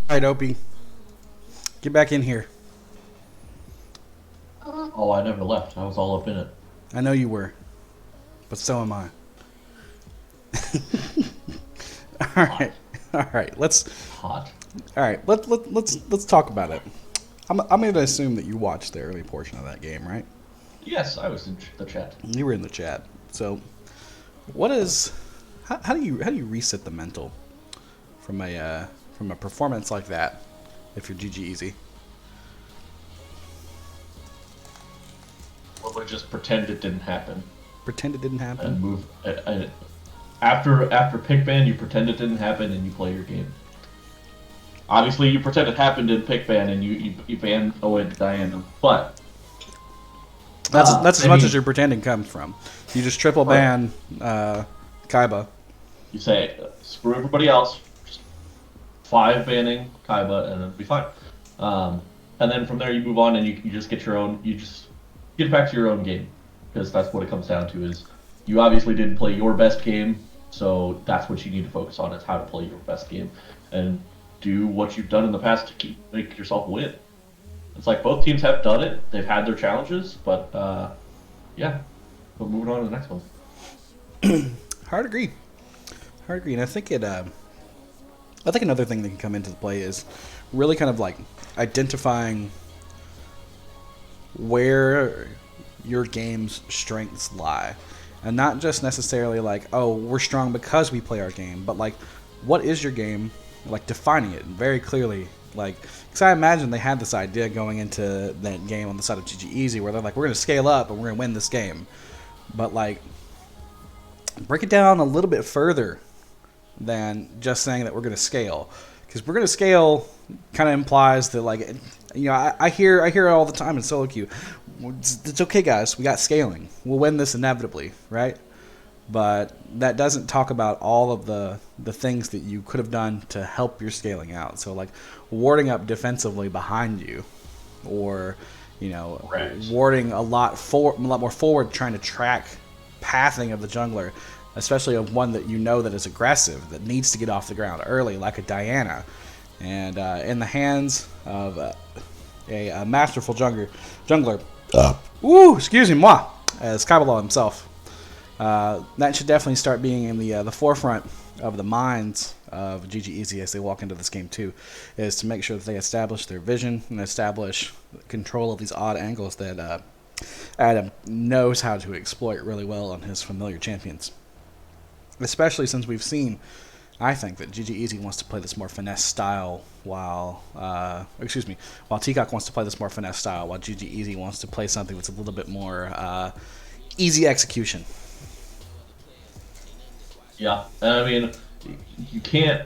right, Opie. Get back in here. Oh, I never left. I was all up in it. I know you were, but so am I. All right. Hot. All right. Let's talk about it. I'm going to assume that you watched the early portion of that game, right? Yes, I was in the chat. You were in the chat. So, what is? How do you reset the mental from a performance like that? If you're GG Easy. Or would just pretend it didn't happen Pretend it didn't happen. and move. After pick ban, you pretend it didn't happen and you play your game. Obviously, you pretend it happened in pick ban and you ban away to Diana, but That's as much mean- as your pretending comes from. You just triple ban Kaiba. you say screw everybody else, just 5 banning Kaiba, and it'll be fine. And then from there you move on and you just get your own. You just get back to your own game, because that's what it comes down to. Is you obviously didn't play your best game, so that's what you need to focus on, is how to play your best game and do what you've done in the past to make yourself win. It's like both teams have done it. They've had their challenges, but yeah. But moving on to the next one. Hard agree. And I think another thing that can come into play is really kind of like identifying where your game's strengths lie. And not just necessarily like, oh, we're strong because we play our game, but like, what is your game? Like, defining it very clearly. Like, because I imagine they had this idea going into that game on the side of GG Easy where they're like, we're going to scale up and we're going to win this game. But like, break it down a little bit further than just saying that we're going to scale. Because we're going to scale kind of implies that, like, you know, I hear it all the time in solo queue. It's okay, guys. We got scaling. We'll win this inevitably, right? But that doesn't talk about all of the things that you could have done to help your scaling out. So, like, warding up defensively behind you, or, you know, warding a lot more forward, trying to track pathing of the jungler, especially of one that you know that is aggressive, that needs to get off the ground early, like a Diana. And in the hands of a masterful jungler, excuse me, moi, as Kabbalah himself, that should definitely start being in the forefront of the minds of GG Easy as they walk into this game too, is to make sure that they establish their vision and establish control of these odd angles that Adam knows how to exploit really well on his familiar champions. Especially since we've seen, I think, that GG Easy wants to play this more finesse style while Teacock wants to play this more finesse style, while GG Easy wants to play something that's a little bit more easy execution. Yeah, I mean, you can't,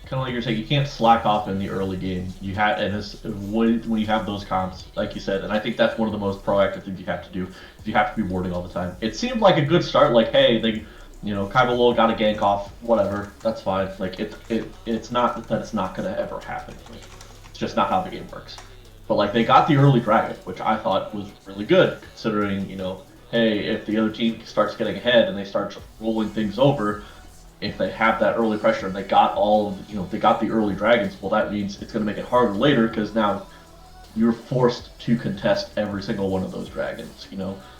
kind of like you're saying, you can't slack off in the early game. You have, and when you have those comps, like you said, and I think that's one of the most proactive things you have to do. Is you have to be warding all the time. It seemed like a good start. Like, hey, Kaiba Lowell got a gank off, whatever, that's fine. Like, it's not that it's not gonna ever happen. Like, it's just not how the game works. But like, they got the early dragon, which I thought was really good, considering, hey, if the other team starts getting ahead and they start rolling things over, if they have that early pressure and they got they got the early dragons, well, that means it's going to make it harder later, because now you're forced to contest every single one of those dragons,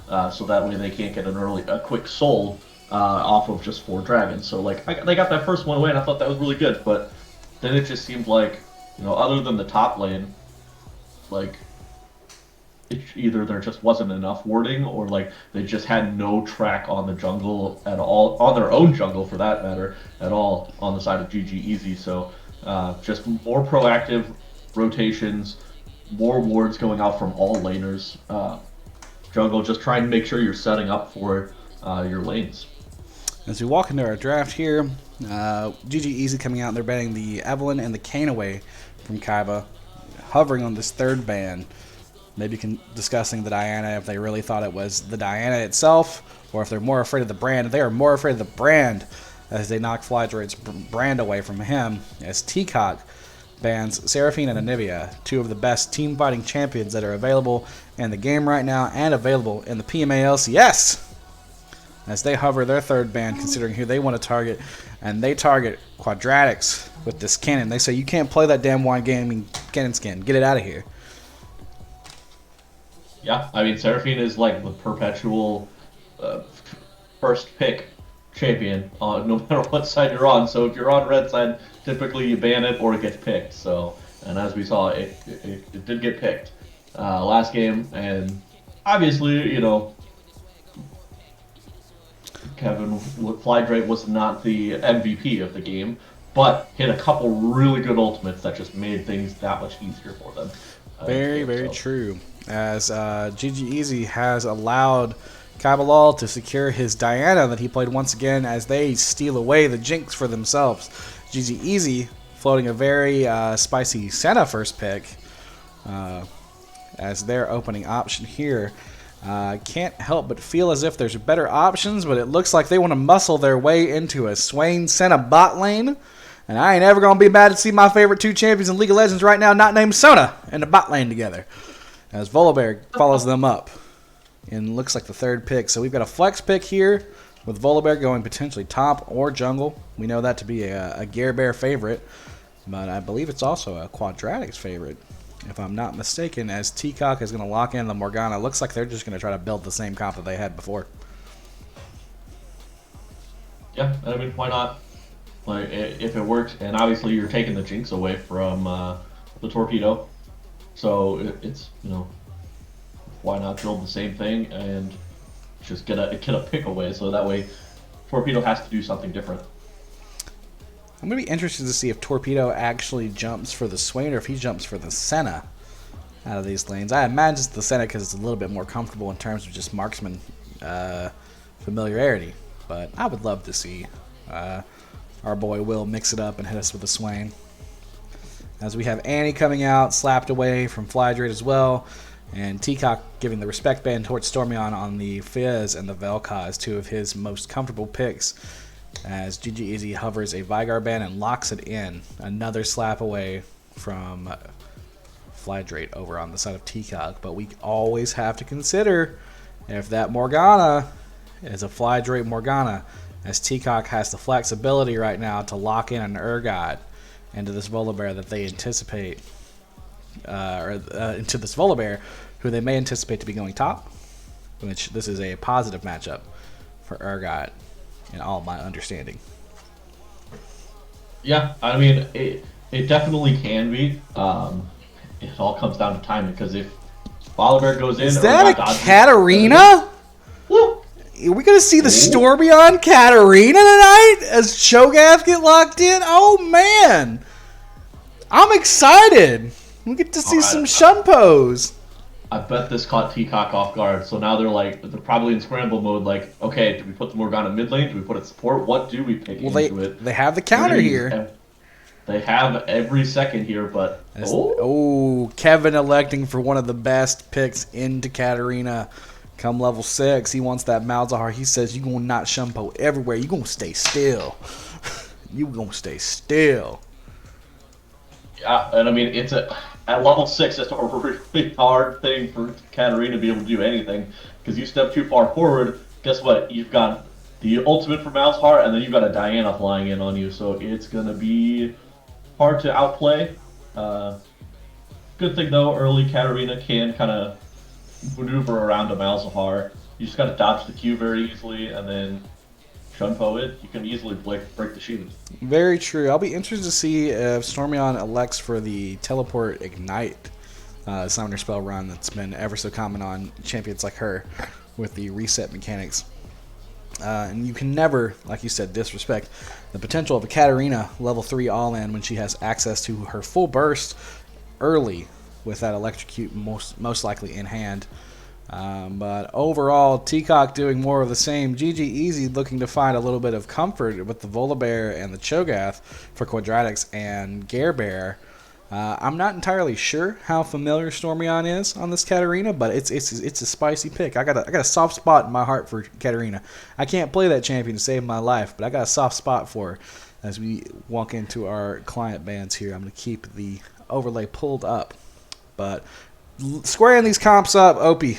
so that way they can't get a quick soul off of just 4 dragons. So like, they got that first one away, and I thought that was really good, but then it just seemed like, other than the top lane, like, either there just wasn't enough warding, or like they just had no track on the jungle at all, on their own jungle for that matter, at all on the side of GG Easy. So just more proactive rotations, more wards going out from all laners. Jungle, just try and make sure you're setting up for your lanes. As we walk into our draft here, GG Easy coming out, they're banning the Evelynn and the Kayn away from Kaiba, hovering on this 3rd ban. Maybe discussing the Diana, if they really thought it was the Diana itself, or if they're more afraid of the brand. They are more afraid of the brand, as they knock Flydroid's brand away from him, as Teacock bans Seraphine and Anivia, 2 of the best team fighting champions that are available in the game right now, and available in the PMA LCS. as they hover their third ban, considering who they want to target, and they target Quadratics with this cannon. They say, you can't play that damn wine gaming cannon skin. Get it out of here. Yeah, I mean, Seraphine is like the perpetual first pick champion, no matter what side you're on. So if you're on red side, typically you ban it or it gets picked. So, and as we saw, it did get picked last game, and obviously, you know, Kevin Flydrape was not the MVP of the game, but hit a couple really good ultimates that just made things that much easier for them. Very true. As GG Easy has allowed Cabalal to secure his Diana that he played once again as they steal away the Jinx for themselves. GG Easy floating a very spicy Senna first pick as their opening option here. Can't help but feel as if there's better options, but it looks like they want to muscle their way into a Swain Senna bot lane. And I ain't ever going to be mad to see my favorite two champions in League of Legends right now not named Sona in the bot lane together. As Volibear follows them up and looks like the third pick. So we've got a flex pick here with Volibear going potentially top or jungle. We know that to be a Gearbear favorite, but I believe it's also a Quadratics favorite, if I'm not mistaken, as Teacock is going to lock in the Morgana. Looks like they're just going to try to build the same comp that they had before. Yeah, I mean, why not? Like, if it works, and obviously you're taking the Jinx away from the Torpedo, so it's, you know, why not build the same thing and just get a pick away, so that way Torpedo has to do something different. I'm going to be interested to see if Torpedo actually jumps for the Swain or if he jumps for the Senna out of these lanes. I imagine it's the Senna because it's a little bit more comfortable in terms of just marksman familiarity, but I would love to see our boy Will mix it up and hit us with a Swain. As we have Annie coming out, slapped away from Flydrate as well, and Teacock giving the respect band towards Stormion on the Fizz and the Vel'Koz as two of his most comfortable picks, as GG Easy hovers a Vigar band and locks it in. Another slap away from Flydrate over on the side of Teacock, but we always have to consider if that Morgana is a Flydrate Morgana, as Teacock has the flexibility right now to lock in an Urgot into this Volibear that they anticipate, into this Volibear, who they may anticipate to be going top, which this is a positive matchup for Urgot in all my understanding. Yeah, I mean, it definitely can be. It all comes down to timing, because if Volibear goes in... Is that a Katarina? Woo! Are we going to see the Stormion Katarina tonight as Cho'Gath get locked in? Oh, man. I'm excited. We get to see some Shunpos. I bet this caught Teacock off guard, so now they're probably in scramble mode, like, okay, do we put the Morgana mid lane? Do we put it support? What do we pick into it? They have the counter here. They have every second here, but... Kevin electing for one of the best picks into Katarina. Come level 6, he wants that Malzahar. He says, you're going to not Shumpo everywhere. You're going to stay still. You're going to stay still. Yeah, and I mean, at level 6, it's a really hard thing for Katarina to be able to do anything. Because you step too far forward, guess what? You've got the ultimate for Malzahar, and then you've got a Diana flying in on you. So it's going to be hard to outplay. Good thing, though, early Katarina can kind of maneuver around a Malzahar. You just gotta dodge the Q very easily, and then Shunpo it. You can easily break the shield. Very true. I'll be interested to see if Stormion elects for the Teleport Ignite summoner spell run that's been ever so common on champions like her with the reset mechanics. And you can never, like you said, disrespect the potential of a Katarina level 3 all-in when she has access to her full burst early with that electrocute most likely in hand. But overall, Teacock doing more of the same. GG Easy looking to find a little bit of comfort with the Volibear and the Cho'Gath for Quadratics and Gearbear. I'm not entirely sure how familiar Stormion is on this Katarina, but it's a spicy pick. I got a soft spot in my heart for Katarina. I can't play that champion to save my life, but I got a soft spot for her. As we walk into our client bands here, I'm going to keep the overlay pulled up. But squaring these comps up, Opie,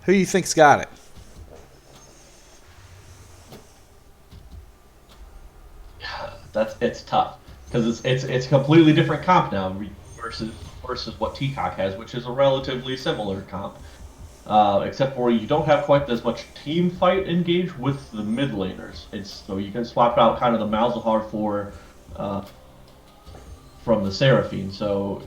who do you think's got it? it's tough because it's a completely different comp now versus what Teacock has, which is a relatively similar comp. Except for you don't have quite as much team fight engage with the mid laners. So you can swap out kind of the Malzahar for from the Seraphine. So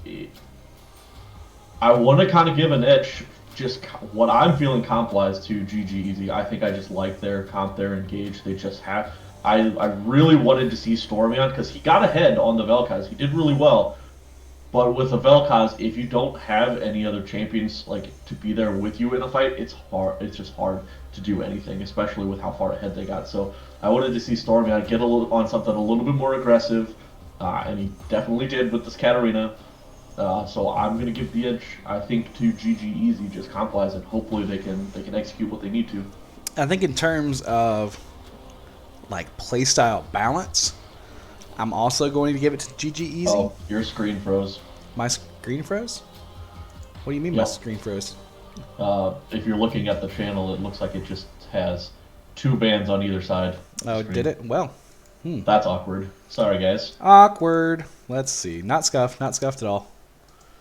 I want to kind of give an edge, just what I'm feeling comp wise to GG Easy. I think I just like their comp, their engage. They just have. I really wanted to see Stormion because he got ahead on the Vel'Koz. He did really well. But with the Vel'Koz, if you don't have any other champions like to be there with you in a fight, it's hard. It's just hard to do anything, especially with how far ahead they got. So I wanted to see Stormion get on something a little bit more aggressive, and he definitely did with this Katarina. So I'm gonna give the edge, I think, to GG Easy, just comp-wise, and hopefully they can execute what they need to. I think in terms of like playstyle balance, I'm also going to give it to GG Easy. Oh, your screen froze. My screen froze? What do you mean my Yep. screen froze? If you're looking at the channel, it looks like it just has 2 bands on either side. of the Oh, screen. did it? Well, That's awkward. Sorry, guys. awkward. Let's see. Not scuffed at all.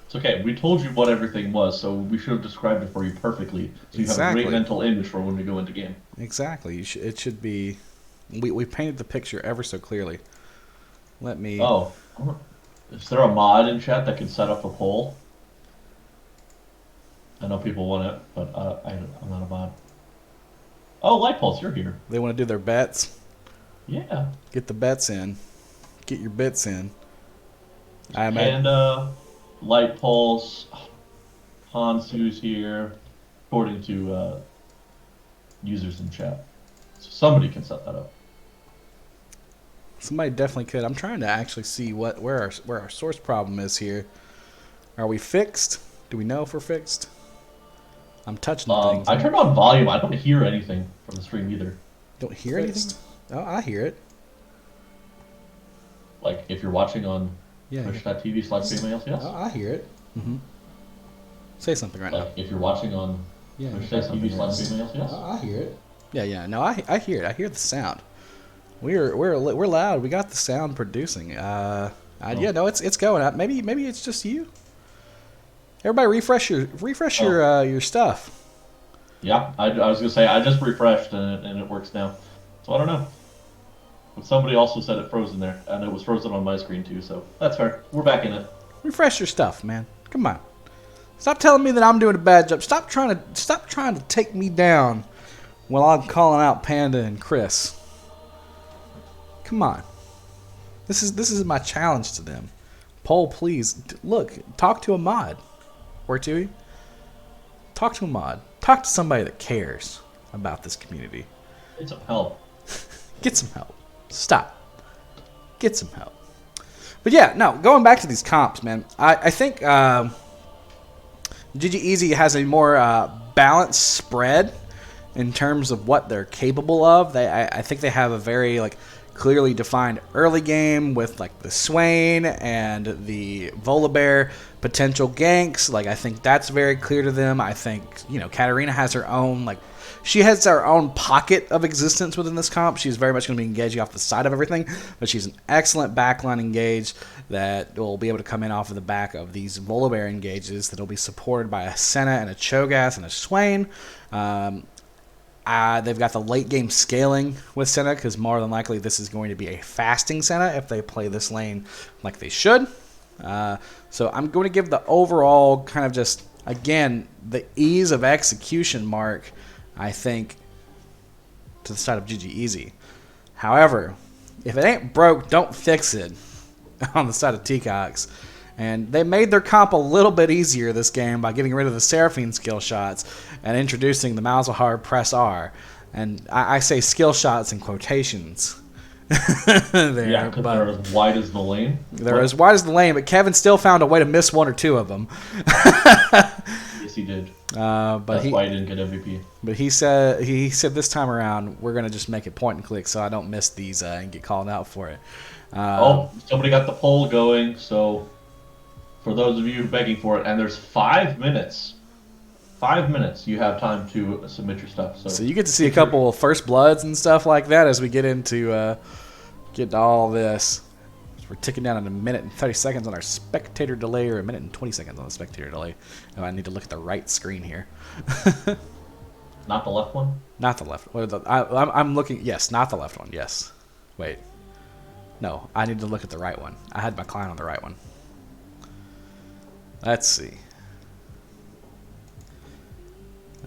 It's okay. We told you what everything was, so we should have described it for you perfectly, so you have a Exactly. great mental image for when we go into game. Exactly. It should be. We painted the picture ever so clearly. Let me. Oh, is there a mod in chat that can set up a poll? I know people want it, but I'm not a mod. Oh, Light Pulse, you're here. They want to do their bets. Yeah. Get the bets in. Get your bits in. I imagine. And Light Pulse, Hansu's here, according to users in chat. So somebody can set that up. Somebody definitely could. I'm trying to actually see where our source problem is here. Are we fixed? Do we know if we're fixed? I'm touching things. I turned on volume. I don't hear anything from the stream either. Don't hear Fixed. anything? Oh, I hear it. Like if you're watching on Yeah. twitch.tv/BMLCS. Oh, I hear it. Mm-hmm. Say something right now. Like if you're watching on Yeah. twitch.tv/BMLCS. Oh, I hear it. Yeah. No, I hear it. I hear the sound. We're loud. We got the sound producing. Yeah, no, it's going. Maybe it's just you. Everybody, refresh your stuff. Yeah, I was gonna say I just refreshed and it works now. So I don't know. But somebody also said it froze in there, and it was frozen on my screen too. So that's fair. We're back in it. Refresh your stuff, man. Come on. Stop telling me that I'm doing a bad job. Stop trying to take me down while I'm calling out Panda and Chris. Come on. This is my challenge to them. Poll, please. Look, talk to a mod. Or two. Talk to a mod. Talk to somebody that cares about this community. Get some help. Get some help. Stop. Get some help. But yeah, no, going back to these comps, man. I think GG Easy has a more balanced spread in terms of what they're capable of. I think they have a very clearly defined early game with the Swain and the Volibear potential ganks. I think that's very clear to them. I think Katarina has her own she has her own pocket of existence within this comp. She's very much going to be engaging off the side of everything, but she's an excellent backline engage that will be able to come in off of the back of these Volibear engages that will be supported by a Senna and a Cho'Gath and a Swain. They've got the late game scaling with Senna because more than likely this is going to be a fasting Senna if they play this lane like they should. So I'm going to give the overall kind of just, again, the ease of execution mark, I think, to the side of GG Easy. However, if it ain't broke, don't fix it on the side of Teacock's. And they made their comp a little bit easier this game by getting rid of the Seraphine skill shots and introducing the Malzahar press R. And I say skill shots in quotations. Yeah, because they're as wide as the lane. They're as wide as the lane, but Kevin still found a way to miss one or two of them. Yes, he did. But That's why he didn't get MVP. But he said this time around we're gonna just make it point and click so I don't miss these and get called out for it. Somebody got the poll going. So for those of you begging for it, and there's 5 minutes. 5 minutes you have time to submit your stuff. So you get to see a couple of first bloods and stuff like that as we get into Get to all this. We're ticking down at 1 minute and 30 seconds on our spectator delay, or 1 minute and 20 seconds on the spectator delay. Oh, I need to look at the right screen here. Not the left one? Not the left. I'm looking. Yes, not the left one. Yes. Wait. No, I need to look at the right one. I had my client on the right one. Let's see.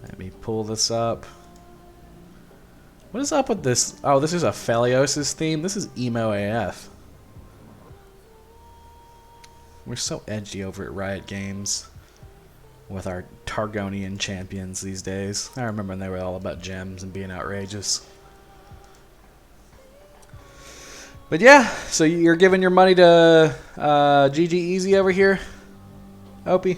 Let me pull this up. What is up with this? Oh, this is a Phaliosis theme. This is emo AF. We're so edgy over at Riot Games with our Targonian champions these days. I remember when they were all about gems and being outrageous. But yeah, so you're giving your money to GG Easy over here, Opie?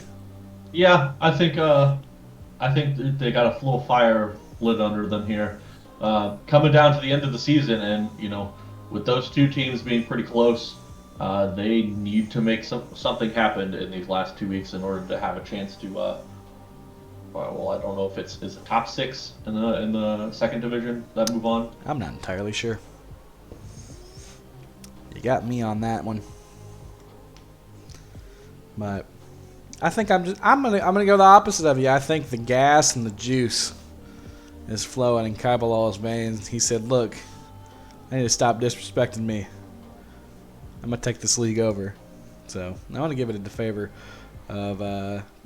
Yeah, I think they got a little fire lit under them here. Coming down to the end of the season, and with those two teams being pretty close, they need to make something happen in these last 2 weeks in order to have a chance to. Well, I don't know if it's a top 6 in the second division that move on. I'm not entirely sure. You got me on that one, but I think I'm gonna go the opposite of you. I think the gas and the juice is flowing in Kaibalal's veins. He said, "Look, I need to stop disrespecting me. I'm gonna take this league over." So I want to give it the favor of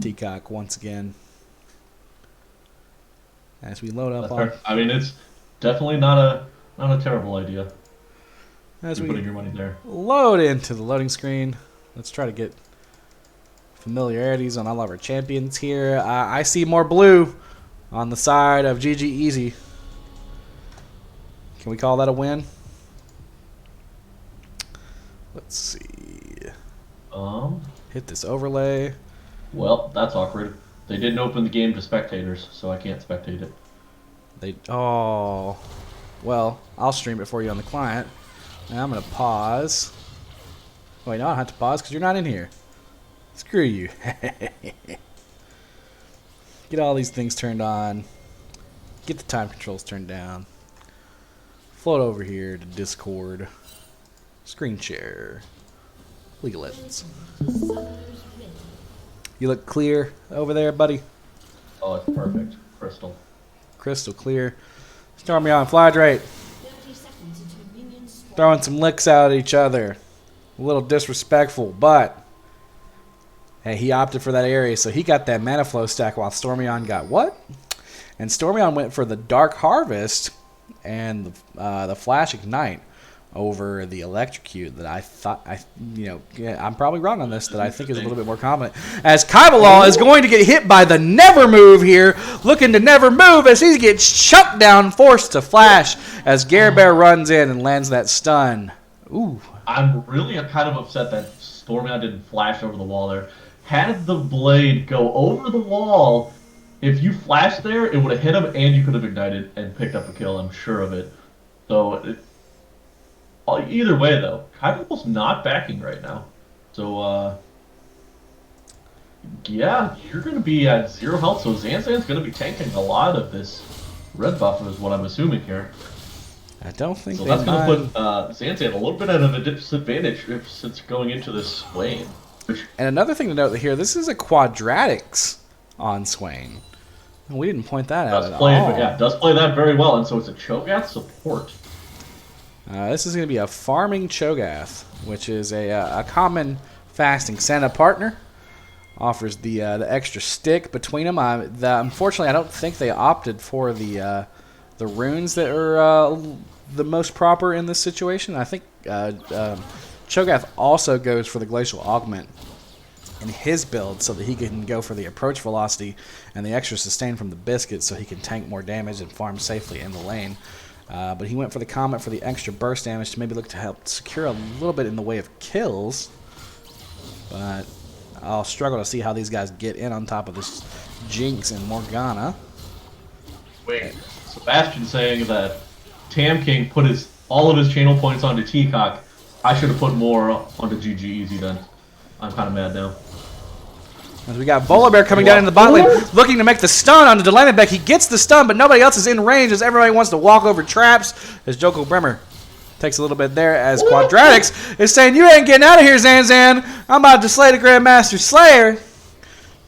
Teacock once again. As we load up on, I mean, it's definitely not a terrible idea. As You're we putting your money there. load into the loading screen, let's try to get familiarities on all of our champions here. I see more blue on the side of GG Easy. Can we call that a win? Let's see. Hit this overlay. Well, that's awkward. They didn't open the game to spectators, so I can't spectate it. Oh. Well, I'll stream it for you on the client. Now I'm going to pause. Wait, no, I don't have to pause because you're not in here. Screw you. Get all these things turned on. Get the time controls turned down. Float over here to Discord. Screen share. League of Legends. You look clear over there, buddy. Oh, it's perfect. Crystal clear. Stormy on Flydrate. Throwing some licks out at each other. A little disrespectful, but hey, he opted for that area, so he got that mana flow stack while Stormyon got what? And Stormyon went for the Dark Harvest and the Flash Ignite over the Electrocute that I thought, I'm probably wrong on this, that I think is a little bit more confident. As Kaibalal is going to get hit by the Never Move here, looking to never move as he gets shut down, forced to flash as Bear runs in and lands that stun. Ooh. I'm really kind of upset that Stormyon didn't flash over the wall there. Had the blade go over the wall, if you flashed there, it would have hit him and you could have ignited and picked up a kill, I'm sure of it. So, either way, though, Kaibalal's not backing right now. So, yeah, you're going to be at 0 health, so Zanzan's going to be tanking a lot of this red buff, is what I'm assuming here. I don't think so. they That's going to mind. put Zanzan a little bit at a disadvantage since going into this Swain. And another thing to note here, this is a quadratics on Swain. And we didn't point that out at all. Yeah, does play that very well, and so it's a Cho'Gath support. This is going to be a farming Cho'Gath, which is a common fasting Santa partner. Offers the extra stick between them. Unfortunately, I don't think they opted for the runes that are the most proper in this situation. I think Cho'Gath also goes for the Glacial Augment in his build so that he can go for the approach velocity and the extra sustain from the biscuit so he can tank more damage and farm safely in the lane. But he went for the Comet for the extra burst damage to maybe look to help secure a little bit in the way of kills. But I'll struggle to see how these guys get in on top of this Jinx and Morgana. Wait, Sebastian saying that Tam King put all of his channel points onto Teacock. I should have put more onto GG Easy then. I'm kind of mad now. As we got Volibear coming down in the bot lane, looking to make the stun onto Delaneybeck. He gets the stun, but nobody else is in range as everybody wants to walk over traps. As Joko Bremer Takes a little bit there as Quadratics is saying, you ain't getting out of here, Zanzan. I'm about to slay the Grandmaster Slayer.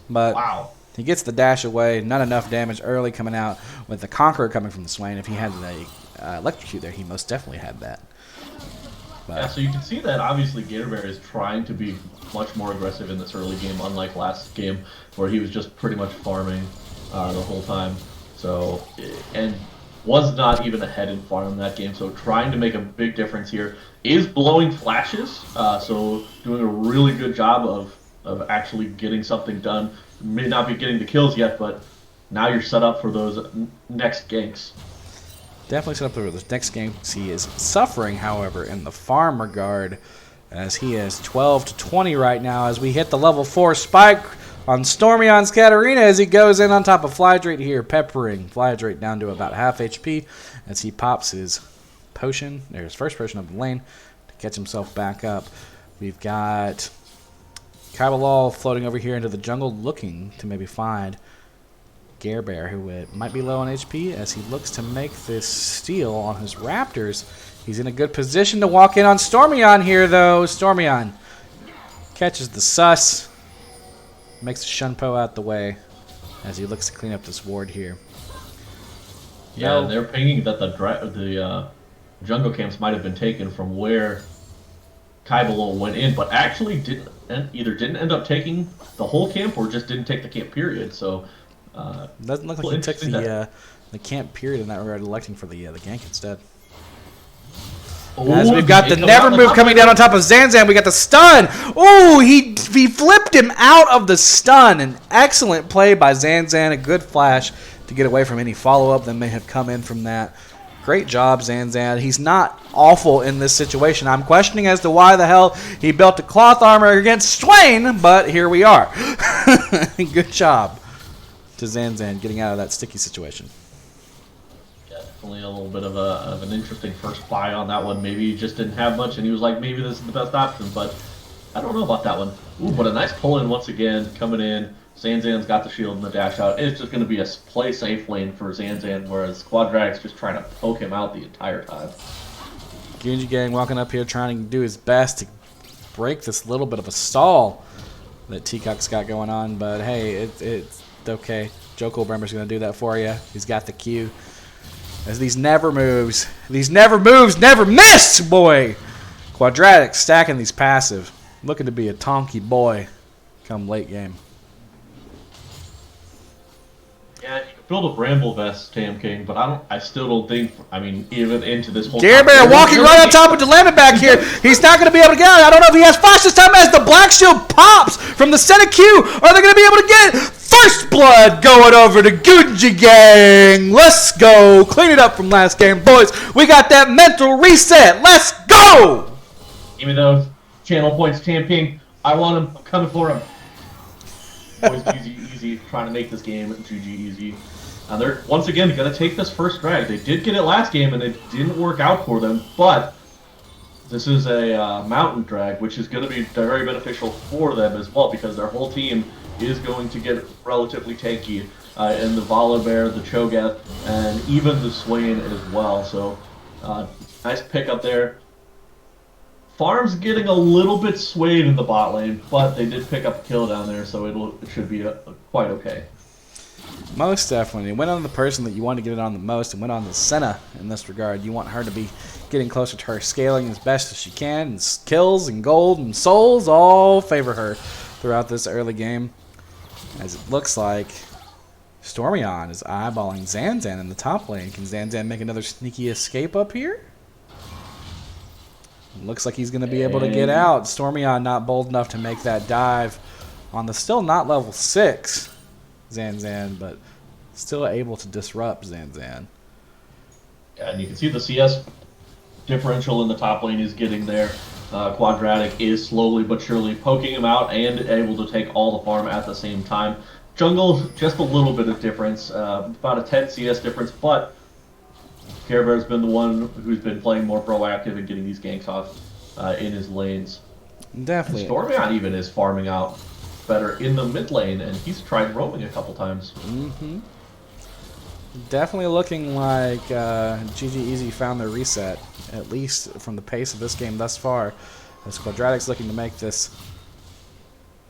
But Wow. he gets the dash away. Not enough damage early coming out with the Conqueror coming from the Swain. If he had the electrocute there, he most definitely had that. But, Yeah, so you can see that obviously Gatorbear is trying to be much more aggressive in this early game, unlike last game where he was just pretty much farming the whole time. So, and was not even ahead in farm in that game. So trying to make a big difference here. Is blowing flashes, so doing a really good job of actually getting something done. May not be getting the kills yet, but now you're set up for those next ganks. definitely set up for the next game. He is suffering, however, in the farm regard, as he is 12 to 20 right now as we hit the level 4 spike on Stormion's Katarina as he goes in on top of Flydrate here, peppering Flydrate down to about half HP as he pops his potion. There's his first potion of the lane to catch himself back up. We've got Kaibalal floating over here into the jungle looking to maybe find Garebear, who might be low on HP as he looks to make this steal on his Raptors. He's in a good position to walk in on Stormion here, though. Stormion catches the sus, makes the Shunpo out the way as he looks to clean up this ward here. Yeah, and they're pinging that the jungle camps might have been taken from where Kaibalol went in, but actually didn't end up taking the whole camp or just didn't take the camp period. So doesn't look like he took the camp period in that regard, electing for the gank instead. As we've got the never move coming down on top of Zanzan, we got the stun. Oh, he flipped him out of the stun. An excellent play by Zanzan. A good flash to get away from any follow-up that may have come in from that. Great job, Zanzan. He's not awful in this situation. I'm questioning as to why the hell he built a cloth armor against Swain, but here we are. Good job to Zanzan getting out of that sticky situation. Definitely a little bit of an interesting first buy on that one. Maybe he just didn't have much, and he was like, maybe this is the best option, but I don't know about that one. Ooh, but a nice pull-in once again, coming in. Zanzan's got the shield and the dash out. It's just going to be a play-safe lane for Zanzan, whereas Quadratic's just trying to poke him out the entire time. Genji Gang walking up here trying to do his best to break this little bit of a stall that Teacock's got going on, but hey, it's okay. Joko Bremer's going to do that for you. He's got the Q. As these never moves never miss, boy. Quadratic stacking these passive, looking to be a tonky boy come late game. Yeah, you can build a Bramble Vest, Tam King, but I still don't think, I mean, even into this whole... Garebear walking right on top of Dilemma back here. He's not going to be able to get out. I don't know if he has flash this time as the Black Shield pops from the Senate Q. Are they going to be able to get it? First blood going over to Genji Gang. Let's go. Clean it up from last game, boys. We got that mental reset. Let's go. Give me those channel points, Tam King. I want him. I'm coming for him. Boys, easy, trying to make this game GG easy. And they're, once again, going to take this first drag. They did get it last game, and it didn't work out for them, but this is a mountain drag, which is going to be very beneficial for them as well, because their whole team is going to get relatively tanky in the Volibear, the Cho'Gath, and even the Swain as well. So, nice pick up there. Farm's getting a little bit swayed in the bot lane, but they did pick up a kill down there, so it should be quite okay. Most definitely. It went on the person that you want to get it on the most, and went on the Senna in this regard. You want her to be getting closer to her scaling as best as she can, and kills and gold and souls all favor her throughout this early game. As it looks like Stormion is eyeballing Zanzan in the top lane. Can Zanzan make another sneaky escape up here? Looks like he's going to be able to get out. Stormion not bold enough to make that dive on the still not level 6 Zanzan, but still able to disrupt Zanzan. Yeah, and you can see the CS differential in the top lane is getting there. Quadratic is slowly but surely poking him out and able to take all the farm at the same time. Jungle, just a little bit of difference, about a 10 CS difference, but Care Bear's been the one who's been playing more proactive and getting these ganks off in his lanes. Definitely. Stormion even is farming out better in the mid lane, and he's tried roaming a couple times. Definitely looking like GG Easy found their reset, at least from the pace of this game thus far. As Quadratic's looking to make this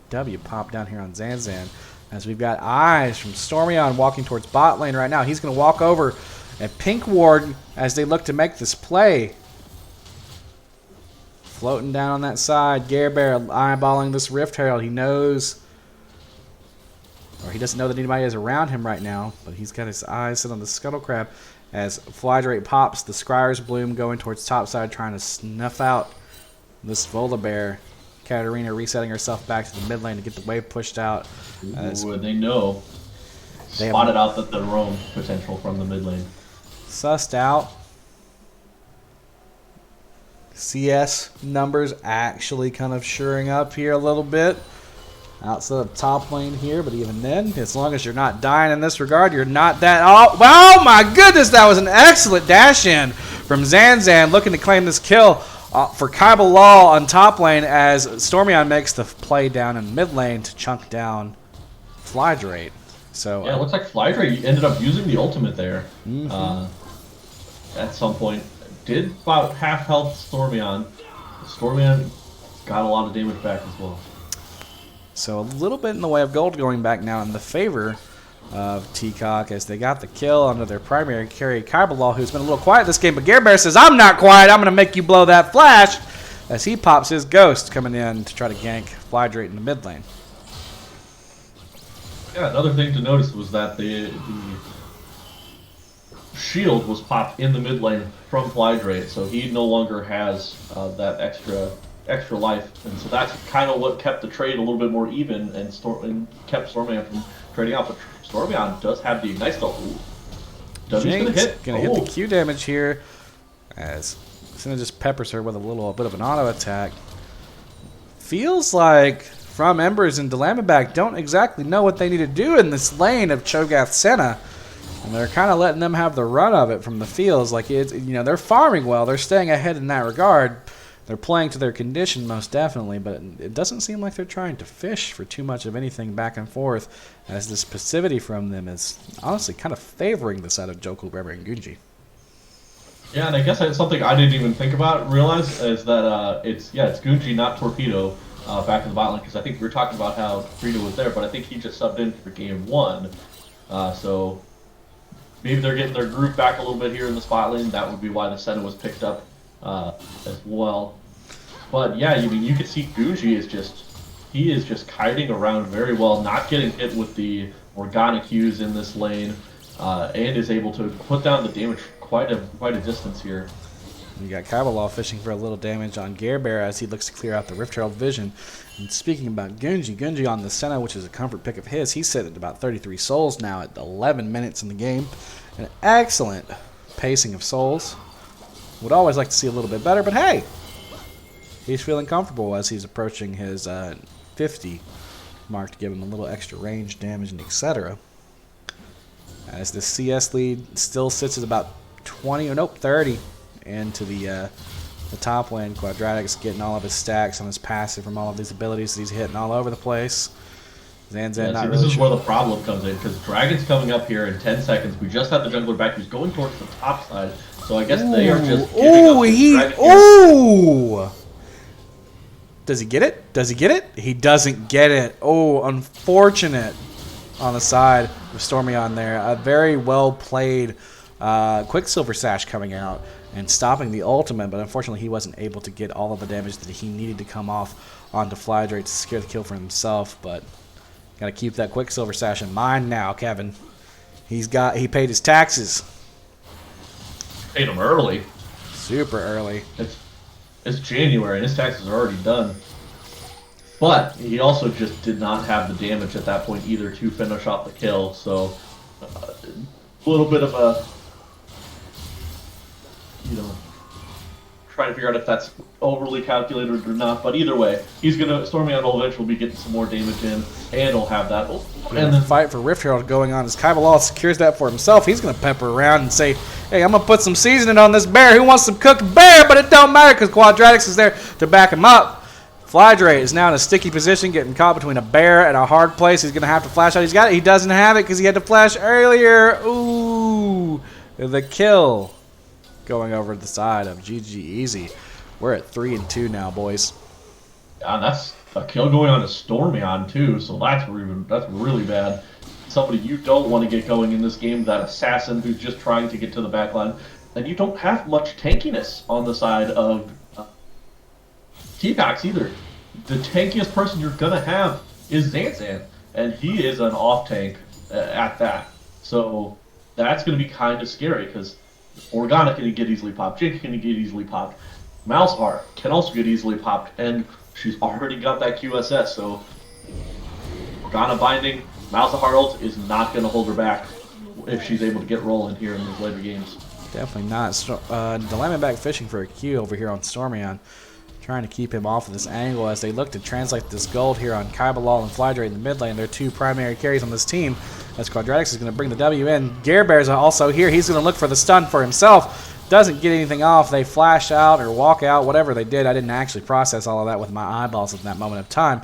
W pop down here on Zanzan. As we've got eyes from Stormion walking towards bot lane right now. He's going to walk over at Pink Ward as they look to make this play. Floating down on that side. Gare Bear eyeballing this Rift Herald. He knows, or he doesn't know that anybody is around him right now, but he's got his eyes set on the Scuttle Crab as Flydrate pops the Scryer's Bloom going towards topside, trying to snuff out this Volibear. Katarina resetting herself back to the mid lane to get the wave pushed out. Ooh, they know. They Spotted out that the roam potential from the mid lane. Sussed out. CS numbers actually kind of shoring up here a little bit. Outside of top lane here, but even then, as long as you're not dying in this regard, you're not that. Oh my goodness, that was an excellent dash in from Zanzan, looking to claim this kill for Kaiba Law on top lane as Stormion makes the play down in mid lane to chunk down Flydrate. So yeah, it looks like Flydrate ended up using the ultimate there at some point. Did about half health Stormion. Stormion got a lot of damage back as well. So a little bit in the way of gold going back now in the favor of Teacock as they got the kill under their primary carry, Kaibalal, who's been a little quiet this game. But Gare Bear says, I'm not quiet. I'm going to make you blow that flash as he pops his ghost coming in to try to gank Flydrate in the mid lane. Yeah, another thing to notice was that the shield was popped in the mid lane from Flydrate, so he no longer has that extra life, and so that's kind of what kept the trade a little bit more even and kept Stormion from trading out. But Stormion does have the Ignite spell. Jinx gonna hit the Q damage here as Senna just peppers her with a little bit of an auto attack. Feels like From Embers and Dilemmaback don't exactly know what they need to do in this lane of Cho'Gath Senna. And they're kind of letting them have the run of it from the fields. Like, it's, you know, they're farming well. They're staying ahead in that regard. They're playing to their condition, most definitely. But it doesn't seem like they're trying to fish for too much of anything back and forth, as this passivity from them is honestly kind of favoring the side of Joku, Bremer, and Gunji. Yeah, and I guess that's something I didn't even think about, realize, is that it's Gunji, not Torpedo, back in the bot lane. Because I think we were talking about how Torpedo was there, but I think he just subbed in for game 1. So maybe they're getting their groove back a little bit here in the spot lane. That would be why the Senna was picked up as well. But yeah, I mean, you can see Gunji is just kiting around very well, not getting hit with the Morgana Qs in this lane, and is able to put down the damage quite a distance here. You got Kaibalal fishing for a little damage on Gare Bear as he looks to clear out the Rift Herald vision. And speaking about Gunji on the Senna, which is a comfort pick of his, he's sitting at about 33 souls now at 11 minutes in the game. An excellent pacing of souls. Would always like to see a little bit better, but hey, he's feeling comfortable as he's approaching his 50 mark to give him a little extra range, damage, and etc. As the CS lead still sits at about 30 into the top lane. Quadratic's getting all of his stacks on his passive from all of these abilities that he's hitting all over the place. Zanzan not really this is sure. where the problem comes in, because Dragon's coming up here in 10 seconds. We just had the jungler back. He's going towards the top side, so I guess they are just giving up Ooh! Does he get it? Does he get it? He doesn't get it. Oh, unfortunate on the side of Stormion there. A very well played Quicksilver Sash coming out and stopping the ultimate, but unfortunately he wasn't able to get all of the damage that he needed to come off onto Flydrate to secure the kill for himself. But got to keep that Quicksilver Sash in mind now, Kevin. He paid his taxes. Paid him early. Super early. It's January and his taxes are already done. But he also just did not have the damage at that point either to finish off the kill, so a little bit of a, trying to figure out if that's overly calculated or not. But either way, Stormion will eventually be getting some more damage in, and he'll have that. And the fight for Rift Herald going on as Kaibalal secures that for himself. He's going to pepper around and say, hey, I'm going to put some seasoning on this bear. Who wants some cooked bear? But it don't matter because Quadratics is there to back him up. Flydrate is now in a sticky position, getting caught between a bear and a hard place. He's going to have to flash out. He's got it. He doesn't have it because he had to flash earlier. Ooh. the kill going over the side of GG Easy. We're at 3-2 now, boys. Yeah, and that's a kill going on to Stormion too, so that's really bad. Somebody you don't want to get going in this game, that assassin who's just trying to get to the back line. And you don't have much tankiness on the side of T-Cox either. The tankiest person you're going to have is Zanzan, and he is an off-tank at that. So that's going to be kind of scary, because Organa can get easily popped, Jake can get easily popped, Malzahar can also get easily popped, and she's already got that QSS, so Organa binding, Malzahar ult is not going to hold her back if she's able to get rolling here in these later games. Definitely not. Dilemma back fishing for a Q over here on Stormion, trying to keep him off of this angle as they look to translate this gold here on Kaibalal and Flydrate in the mid lane. They're two primary carries on this team, as Quadratics is going to bring the W in. Gare Bear's also here. He's going to look for the stun for himself. Doesn't get anything off. They flash out or walk out, whatever they did. I didn't actually process all of that with my eyeballs in that moment of time.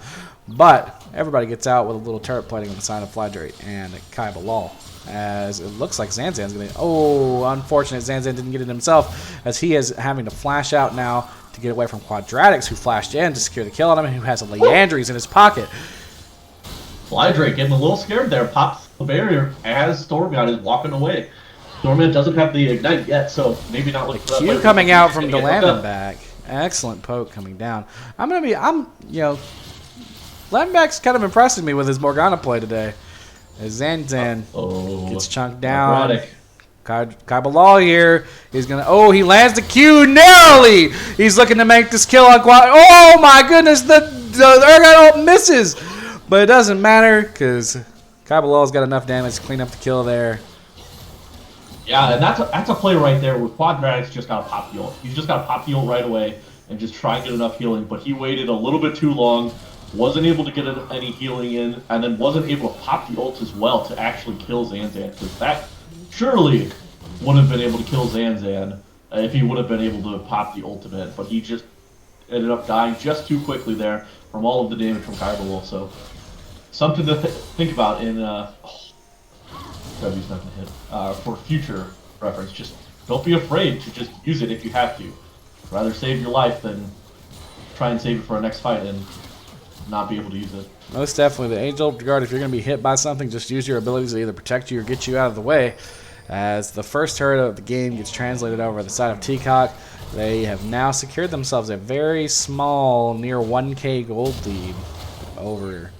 But everybody gets out with a little turret plating on the side of Flydrate and Kaibalal, as it looks like Zanzan's going to... Oh, unfortunate. Zanzan didn't get it himself, as he is having to flash out now to get away from Quadratics, who flashed in to secure the kill on him, and who has a Leandries in his pocket. Flydrake getting a little scared there, pops the barrier as Stormion is walking away. Stormion doesn't have the ignite yet, so maybe not looking for that. Q coming out from Dilemma. Excellent poke coming down. Lembeck's kind of impressing me with his Morgana play today. As Zanzan gets chunked down. Kaibalal here is going to... Oh, he lands the Q narrowly. He's looking to make this kill on Quad. Oh, my goodness. The Urgot ult misses. But it doesn't matter, because Kaibalal's got enough damage to clean up the kill there. Yeah, and that's a play right there where Quadratics just got to pop the ult. He's just got to pop the ult right away and just try and get enough healing. But he waited a little bit too long, wasn't able to get any healing in, and then wasn't able to pop the ult as well to actually kill Zanzan. Because that surely would have been able to kill Zanzan if he would have been able to pop the ultimate. But he just ended up dying just too quickly there from all of the damage from Kaibalal. So something to think about in... W's not gonna hit. For future reference, just don't be afraid to just use it if you have to. Rather save your life than try and save it for a next fight and not be able to use it. Most definitely. The Angel Guard, if you're going to be hit by something, just use your abilities to either protect you or get you out of the way. As the first turret of the game gets translated over the side of Teacock, they have now secured themselves a very small, near 1k gold lead over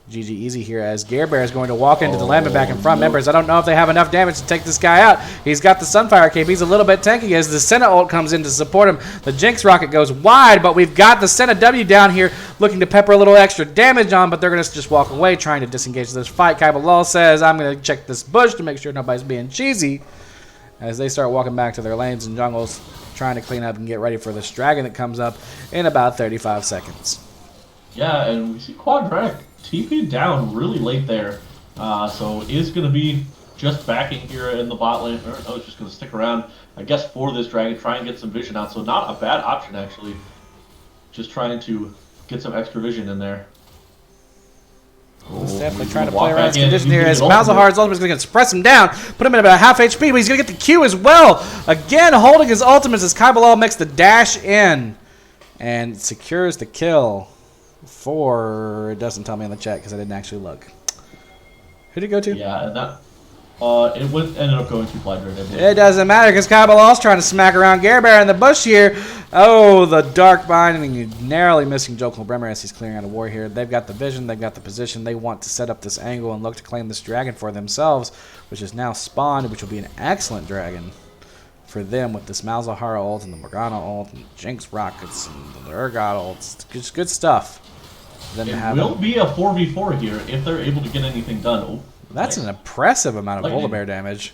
GG Easy here, as Gare Bear is going to walk into the Dilemma back in front. Members, I don't know if they have enough damage to take this guy out. He's got the Sunfire Cape. He's a little bit tanky as the Senna ult comes in to support him. The Jinx Rocket goes wide, but we've got the Senna W down here looking to pepper a little extra damage on, but they're going to just walk away trying to disengage this fight. Kaibalal says, I'm going to check this bush to make sure nobody's being cheesy, as they start walking back to their lanes and jungles, trying to clean up and get ready for this dragon that comes up in about 35 seconds. Yeah, and we see Quadratic TP down really late there, so is going to be just backing here in the bot lane, or no, it's just going to stick around, I guess, for this dragon, try and get some vision out, so not a bad option, actually, just trying to get some extra vision in there. He's definitely trying to play around his condition here, as Malzahar's ultimate is going to suppress him down, put him at about half HP, but he's going to get the Q as well, again holding his ultimate as Kaibalal makes the dash in, and secures the kill. It doesn't tell me in the chat because I didn't actually look. Who'd it go to? Yeah, and that ended up going to Flydrate. It doesn't matter because Kaibalal's trying to smack around Gare Bear in the bush here. Oh, the Dark Binding, narrowly missing Jokel Bremer as he's clearing out a war here. They've got the vision, they've got the position. They want to set up this angle and look to claim this dragon for themselves, which is now spawned, which will be an excellent dragon for them with this Malzahar ult and the Morgana ult and the Jinx Rockets and the Urgot ults. It's good stuff. It will be a 4v4 here if they're able to get anything done. Oh, that's nice. an impressive amount of polar bear damage.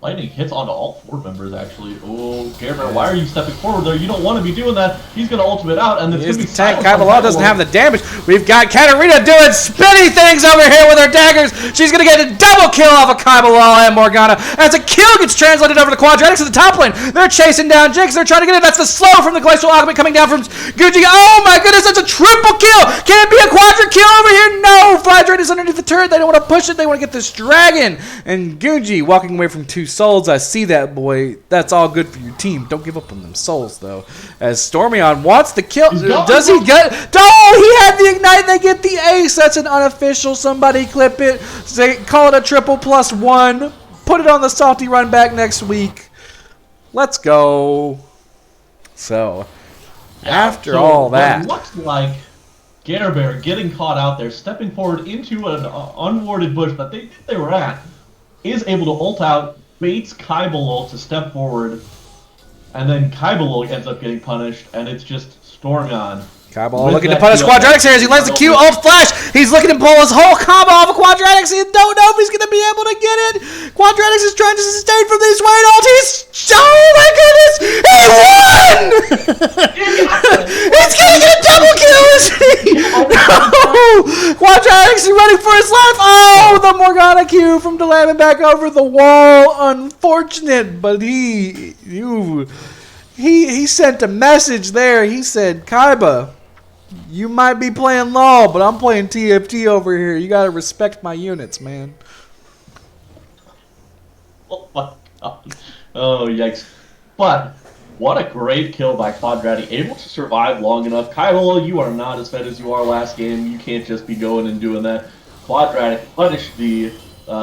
Lightning hits onto all 4 members, actually. Oh, Gabriel, why are you stepping forward there? You don't want to be doing that. He's going to ultimate out, and it's going to be tank. silent. Kaiba doesn't have the damage. We've got Katarina doing spinny things over here with her daggers. She's going to get a double kill off of Kaiba and Morgana. As a kill gets translated over to Quadratics at the top lane. They're chasing down Jinx. They're trying to get it. That's the slow from the Glacial Alchemy coming down from Gucci. Oh my goodness, that's a triple kill. Can it be a quadra kill over here? No. Flydrate is underneath the turret. They don't want to push it. They want to get this dragon. And Gunji walking away from 2 souls. I see that, boy. That's all good for your team. Don't give up on them souls, though. As Stormion wants the kill. Does he get... Oh, he had the ignite. They get the ace. That's an unofficial. Somebody clip it. Say, call it a triple +1. Put it on the Salty Runback next week. Let's go. So, after all that... It looks like Bear getting caught out there, stepping forward into an unwarded bush that they think they were at, is able to ult out, baits Kaibalol to step forward, and then Kaibalol ends up getting punished, and it's just Stormion. Kaibalol looking to punish Quadratics here as he lands the Q, ult flash. He's looking to pull his whole combo off of Quadratics. He don't know if he's going to be able to get it. Quadratics is trying to sustain from this Wayne ult. Oh my goodness! He won! He's going to get a double kill, is he? No! Quadratics is running for his life. Oh, the Morgana Q from Delamin back over the wall. Unfortunate, but he sent a message there. He said, Kaiba, you might be playing LOL, but I'm playing TFT over here. You gotta respect my units, man. Oh my god. Oh, yikes. But, what a great kill by Quadrati. Able to survive long enough. Kaiba, you are not as fed as you are last game. You can't just be going and doing that. Quadrati punished the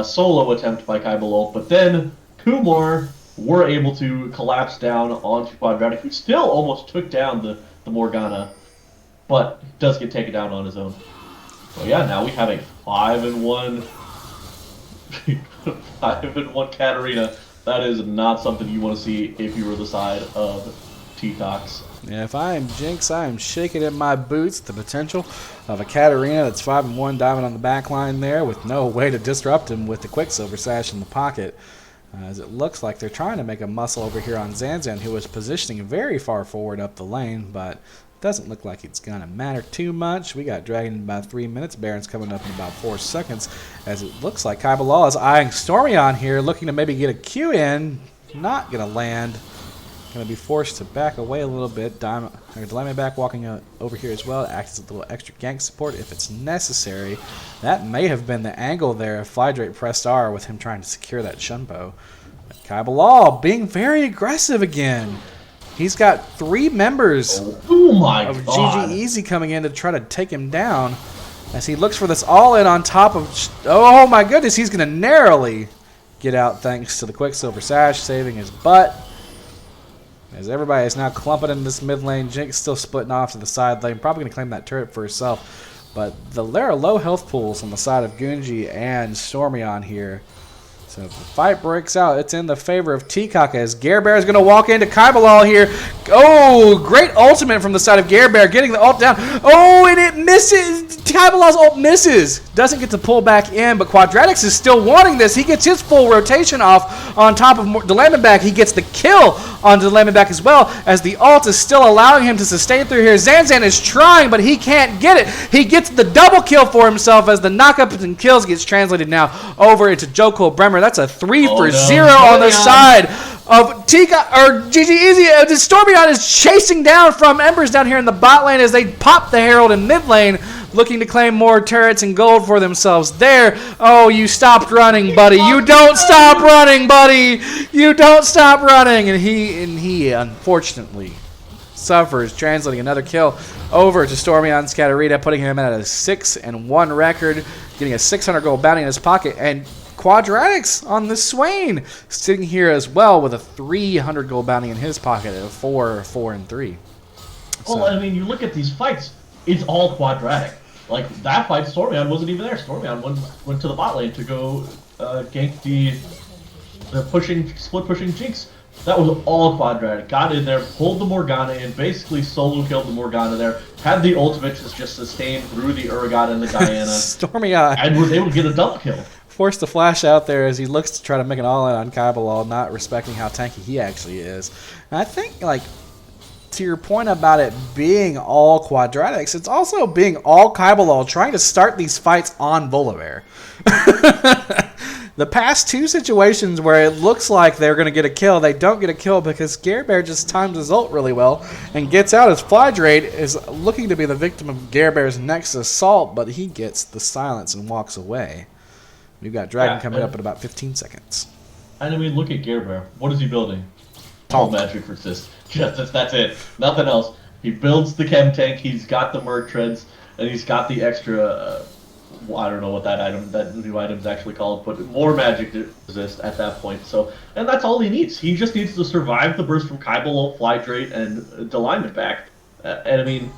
solo attempt by Kaiba, but then Kumar were able to collapse down onto Quadratic, who still almost took down the Morgana, but does get taken down on his own. So yeah, now we have a 5-1 5-1 Katarina. That is not something you want to see if you were the side of T-Tox. Yeah, if I am Jinx, I am shaking in my boots at the potential of a Katarina that's 5-1 diving on the back line there with no way to disrupt him with the Quicksilver Sash in the pocket. As it looks like they're trying to make a muscle over here on Zanzan, who was positioning very far forward up the lane, but doesn't look like it's going to matter too much. We got Dragon in about 3 minutes. Baron's coming up in about 4 seconds, as it looks like Kaiba is eyeing Stormion here, looking to maybe get a Q in. Not going to land. Going to be forced to back away a little bit. Dilemma walking over here as well. Acts as a little extra gank support if it's necessary. That may have been the angle there if Flydrate pressed R with him trying to secure that Shunpo. Kaiba being very aggressive again. He's got 3 members of GG Easy coming in to try to take him down as he looks for this all-in on top of... Oh my goodness, he's going to narrowly get out thanks to the Quicksilver Sash, saving his butt. As everybody is now clumping in this mid lane, Jinx still splitting off to the side lane, probably going to claim that turret for herself. But there are low health pools on the side of Gunji and Stormion here. So if the fight breaks out, it's in the favor of Teacock as Bear is going to walk into Kaibalal here. Oh, great ultimate from the side of Bear, getting the ult down. Oh, and it misses. Kaibalal's ult misses. Doesn't get to pull back in, but Quadratics is still wanting this. He gets his full rotation off on top of Dilemma. He gets the kill on Dilemma as well, as the ult is still allowing him to sustain through here. Zanzan is trying, but he can't get it. He gets the double kill for himself as the knockups and kills gets translated now over into Joko Bremer. That's a 3 for 0 on the side of GG Easy. Stormion is chasing down from Embers down here in the bot lane as they pop the Herald in mid lane, looking to claim more turrets and gold for themselves there. Oh, you stopped running, buddy. You don't stop running, buddy. You don't stop running. And he unfortunately suffers, translating another kill over to Stormion's Katarina, putting him at a 6-1 record, getting a 600 gold bounty in his pocket. And Quadratics on the Swain sitting here as well with a 300 gold bounty in his pocket at 4-3. Well, I mean, you look at these fights, it's all Quadratic. Like, that fight, Stormion wasn't even there. Stormion went to the bot lane to go gank the split pushing Jinx. That was all Quadratic. Got in there, pulled the Morgana in, basically solo killed the Morgana there, had the ultimate just sustain through the Urgot and the Diana. Stormion. And was able to get a double kill. forced the flash out there as he looks to try to make an all-in on Kaibalal, not respecting how tanky he actually is. And I think, like, to your point about it being all Quadratics, it's also being all Kaibalal trying to start these fights on Volibear. The past two situations where it looks like they're going to get a kill, they don't get a kill because Bear just times his ult really well and gets out as Flydrate is looking to be the victim of Bear's next assault, but he gets the silence and walks away. We've got Dragon coming up in about 15 seconds. And I mean, look at Bear. What is he building? Talk. Magic Resist. Just that's it. Nothing else. He builds the Chem Tank, he's got the Merc Treads, and he's got the extra... I don't know what that new item's actually called, but more magic to resist at that point. So, and that's all he needs. He just needs to survive the burst from Kaibalal, Flydrate, and Delinement back. And I mean,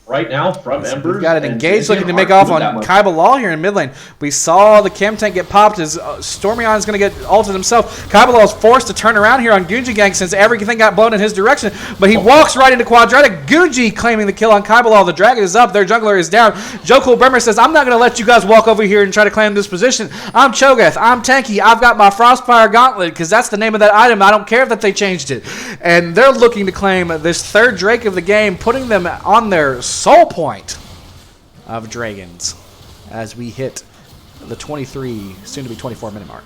right now from Embers, we've got an Engage looking to make off on Kaibalal here in mid lane. We saw the Chem Tank get popped as Stormion is going to get ulted himself. Kaibalal is forced to turn around here on Gunji Gang since everything got blown in his direction, but he walks right into Quadratic. Gunji claiming the kill on Kaibalal. The Dragon is up. Their jungler is down. Jokul Bremer says, I'm not going to let you guys walk over here and try to claim this position. I'm Cho'Gath. I'm tanky. I've got my Frostfire Gauntlet because that's the name of that item. I don't care that they changed it. And they're looking to claim this third Drake of the game, putting them on their soul point of Dragons as we hit the 23, soon to be 24-minute mark.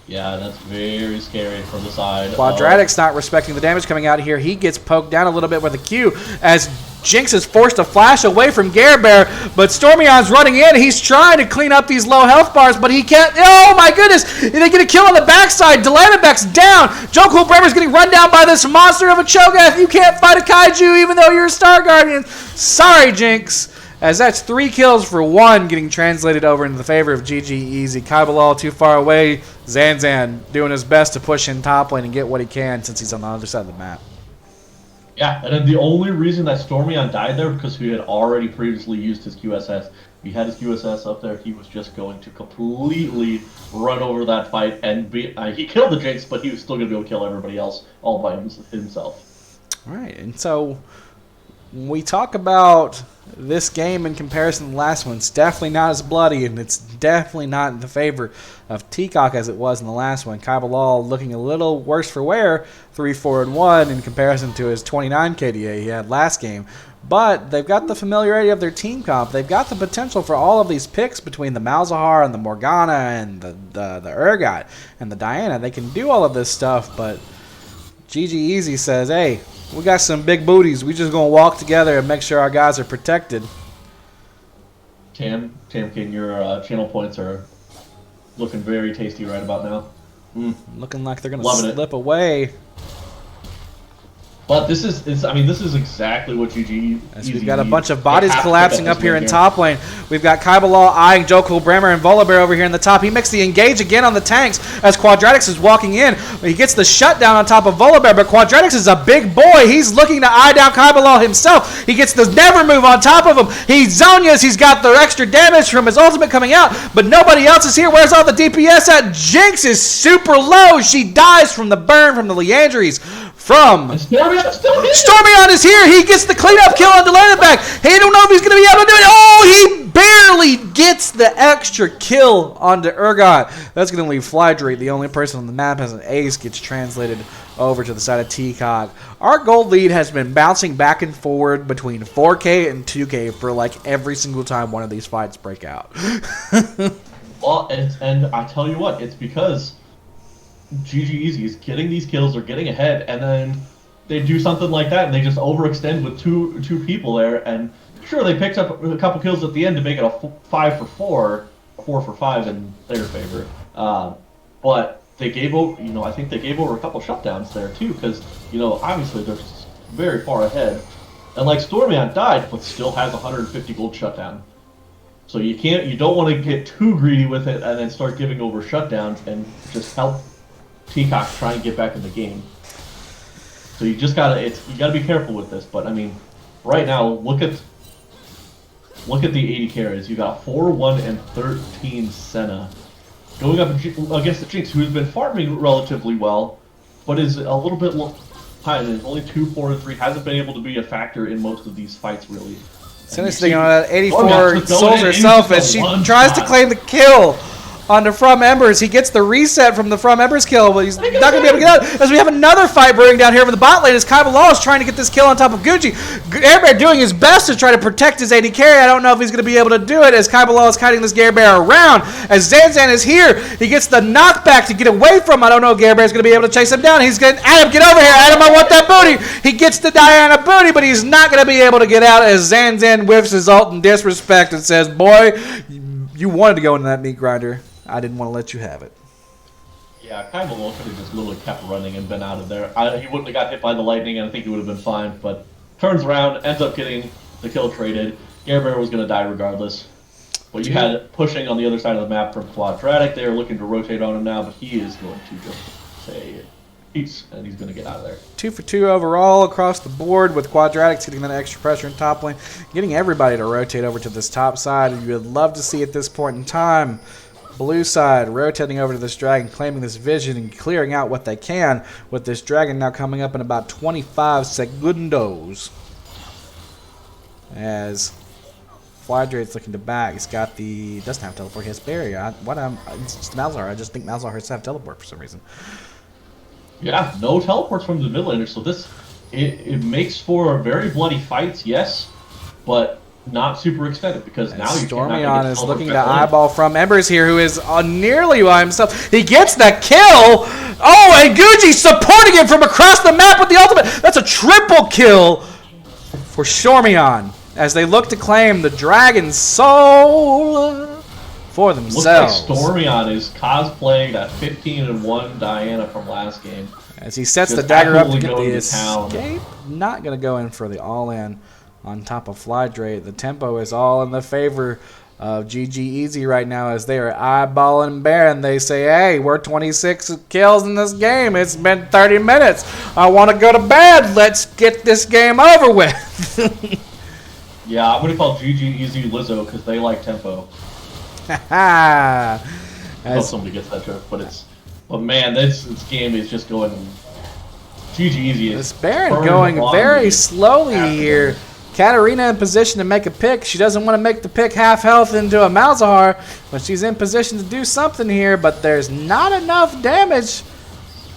Yeah, that's very scary from the side. Quadratic's not respecting the damage coming out here. He gets poked down a little bit with a Q as Jinx is forced to flash away from Bear, but Stormion's running in. He's trying to clean up these low health bars, but he can't. Oh my goodness! They get a kill on the backside. Dilemmaback's down. Jokul Bremer's getting run down by this monster of a Cho'Gath. You can't fight a Kaiju even though you're a Star Guardian. Sorry, Jinx. As that's 3 kills for 1 getting translated over into the favor of GG Easy. Kaibalal too far away. Zanzan doing his best to push in top lane and get what he can since he's on the other side of the map. Yeah, and then the only reason that Stormion died there because he had already previously used his QSS. If he had his QSS up there, he was just going to completely run over that fight and be. He killed the Jinx, but he was still going to be able to kill everybody else all by himself. All right, and so when we talk about this game in comparison to the last one, it's definitely not as bloody, and it's definitely not in the favor of Teacock as it was in the last one. Kaibalal looking a little worse for wear, 3-4-1 in comparison to his 29 KDA he had last game. But they've got the familiarity of their team comp. They've got the potential for all of these picks between the Malzahar and the Morgana and the Urgot and the Diana. They can do all of this stuff, but GG Easy says, hey, we got some big booties. We just gonna walk together and make sure our guys are protected. Tam King, your channel points are looking very tasty right about now. Looking like they're gonna Loving slip away. But this is exactly what GG. As we've got a bunch of bodies collapsing up here in top lane. We've got Kaibalal eyeing Jokul Bremer and Volibear over here in the top. He makes the engage again on the tanks as Quadratics is walking in. He gets the shutdown on top of Volibear, but Quadratics is a big boy. He's looking to eye down Kaibalal himself. He gets the never move on top of him. He Zonias. He's got the extra damage from his ultimate coming out, but nobody else is here. Where's all the DPS at? Jinx is super low. She dies from the burn from the Leandries. Stormion is here. He gets the cleanup kill on Dilemmaback. He don't know if he's going to be able to do it. Oh, he barely gets the extra kill onto Urgot. That's going to leave Flydrate, the only person on the map as an ace, gets translated over to the side of Teacock. Our gold lead has been bouncing back and forward between 4K and 2K for like every single time one of these fights break out. Well, and I tell you what, it's because GG Easy is getting these kills, they're getting ahead, and then they do something like that, and they just overextend with two people there, and sure, they picked up a couple kills at the end to make it a 5-for-4, 4-for-5 in their favor, but they gave over, I think they gave over a couple shutdowns there too, because, obviously they're very far ahead, and like Stormion died, but still has 150 gold shutdown. So you don't want to get too greedy with it and then start giving over shutdowns and just help Teacock try and get back in the game. So you gotta be careful with this. But I mean, right now, look at the 80 carries. You got 4-1 and 13 Senna going up against the Jinx, who's been farming relatively well, but is a little bit high. Only 2, 4, and 3 hasn't been able to be a factor in most of these fights really. Soonest thing on that 84 Stormy just going souls in, herself just as a she one tries to shot. claim the kill on the From Embers. He gets the reset from the From Embers kill, but he's not going to be able to get out. As we have another fight brewing down here for the bot lane as Kai Bilal is trying to get this kill on top of Gucci. Air Bear doing his best to try to protect his AD carry. I don't know if he's going to be able to do it as Kai Bilal is kiting this Air Bear around. As Zanzan is here, he gets the knockback to get away from him. I don't know if Air Bear is going to be able to chase him down. He's going to, Adam, get over here. Adam, I want that booty. He gets the Diana booty, but he's not going to be able to get out as Zanzan whiffs his ult in disrespect and says, boy, you wanted to go into that meat grinder. I didn't want to let you have it. Yeah, Kai Malone could have just literally kept running and been out of there. He wouldn't have got hit by the lightning, and I think he would have been fine. But turns around, ends up getting the kill traded. Gare Bear was going to die regardless. But you had pushing on the other side of the map from Quadratic. They are looking to rotate on him now, but he is going to just say peace, and he's going to get out of there. 2 for 2 overall across the board with Quadratics getting that extra pressure in top lane, getting everybody to rotate over to this top side. You would love to see at this point in time blue side rotating over to this dragon, claiming this vision and clearing out what they can with this dragon now coming up in about 25 segundos. As Flydrate's looking to back. He's got the... doesn't have teleport. He has barrier. It's just Malzahar. I just think Malzahar has to have teleport for some reason. Yeah, no teleports from the mid laner, so this... It makes for very bloody fights, yes, but not super extended because now you Stormion is looking to eyeball From Embers here, who is nearly by himself. He gets the kill! Oh, and Gucci supporting him from across the map with the ultimate! That's a triple kill for Stormion as they look to claim the Dragon Soul for themselves. Looks like Stormion is cosplaying that 15-1 Diana from last game. As he sets Just the dagger up to absolutely get going the to town. escape. Not going to go in for the all-in on top of Flydrate. The tempo is all in the favor of GG Easy right now as they are eyeballing Baron. They say, hey, we're 26 kills in this game. It's been 30 minutes. I want to go to bed. Let's get this game over with. Yeah, I'm going to call GG Easy Lizzo because they like tempo. I hope somebody gets that joke, but man, this game is just going GG Easy. This Baron going very slowly here. Katarina in position to make a pick. She doesn't want to make the pick half health into a Malzahar, but she's in position to do something here, but there's not enough damage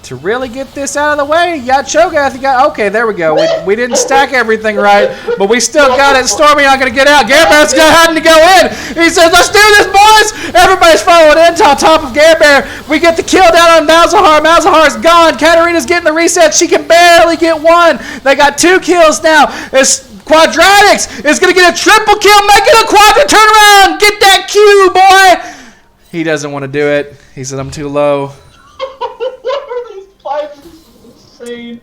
to really get this out of the way. You got Cho'Gath, okay, there we go. We didn't stack everything right, but we still got it. Stormy not going to get out. Gare Bear's having to go in. He says, let's do this, boys. Everybody's following in on top of Gare Bear. We get the kill down on Malzahar. Malzahar's gone. Katarina's getting the reset. She can barely get one. They got 2 kills now. It's Quadratics is going to get a triple kill. Make it a quadra. Turn around. Get that Q, boy. He doesn't want to do it. He said, I'm too low. Insane.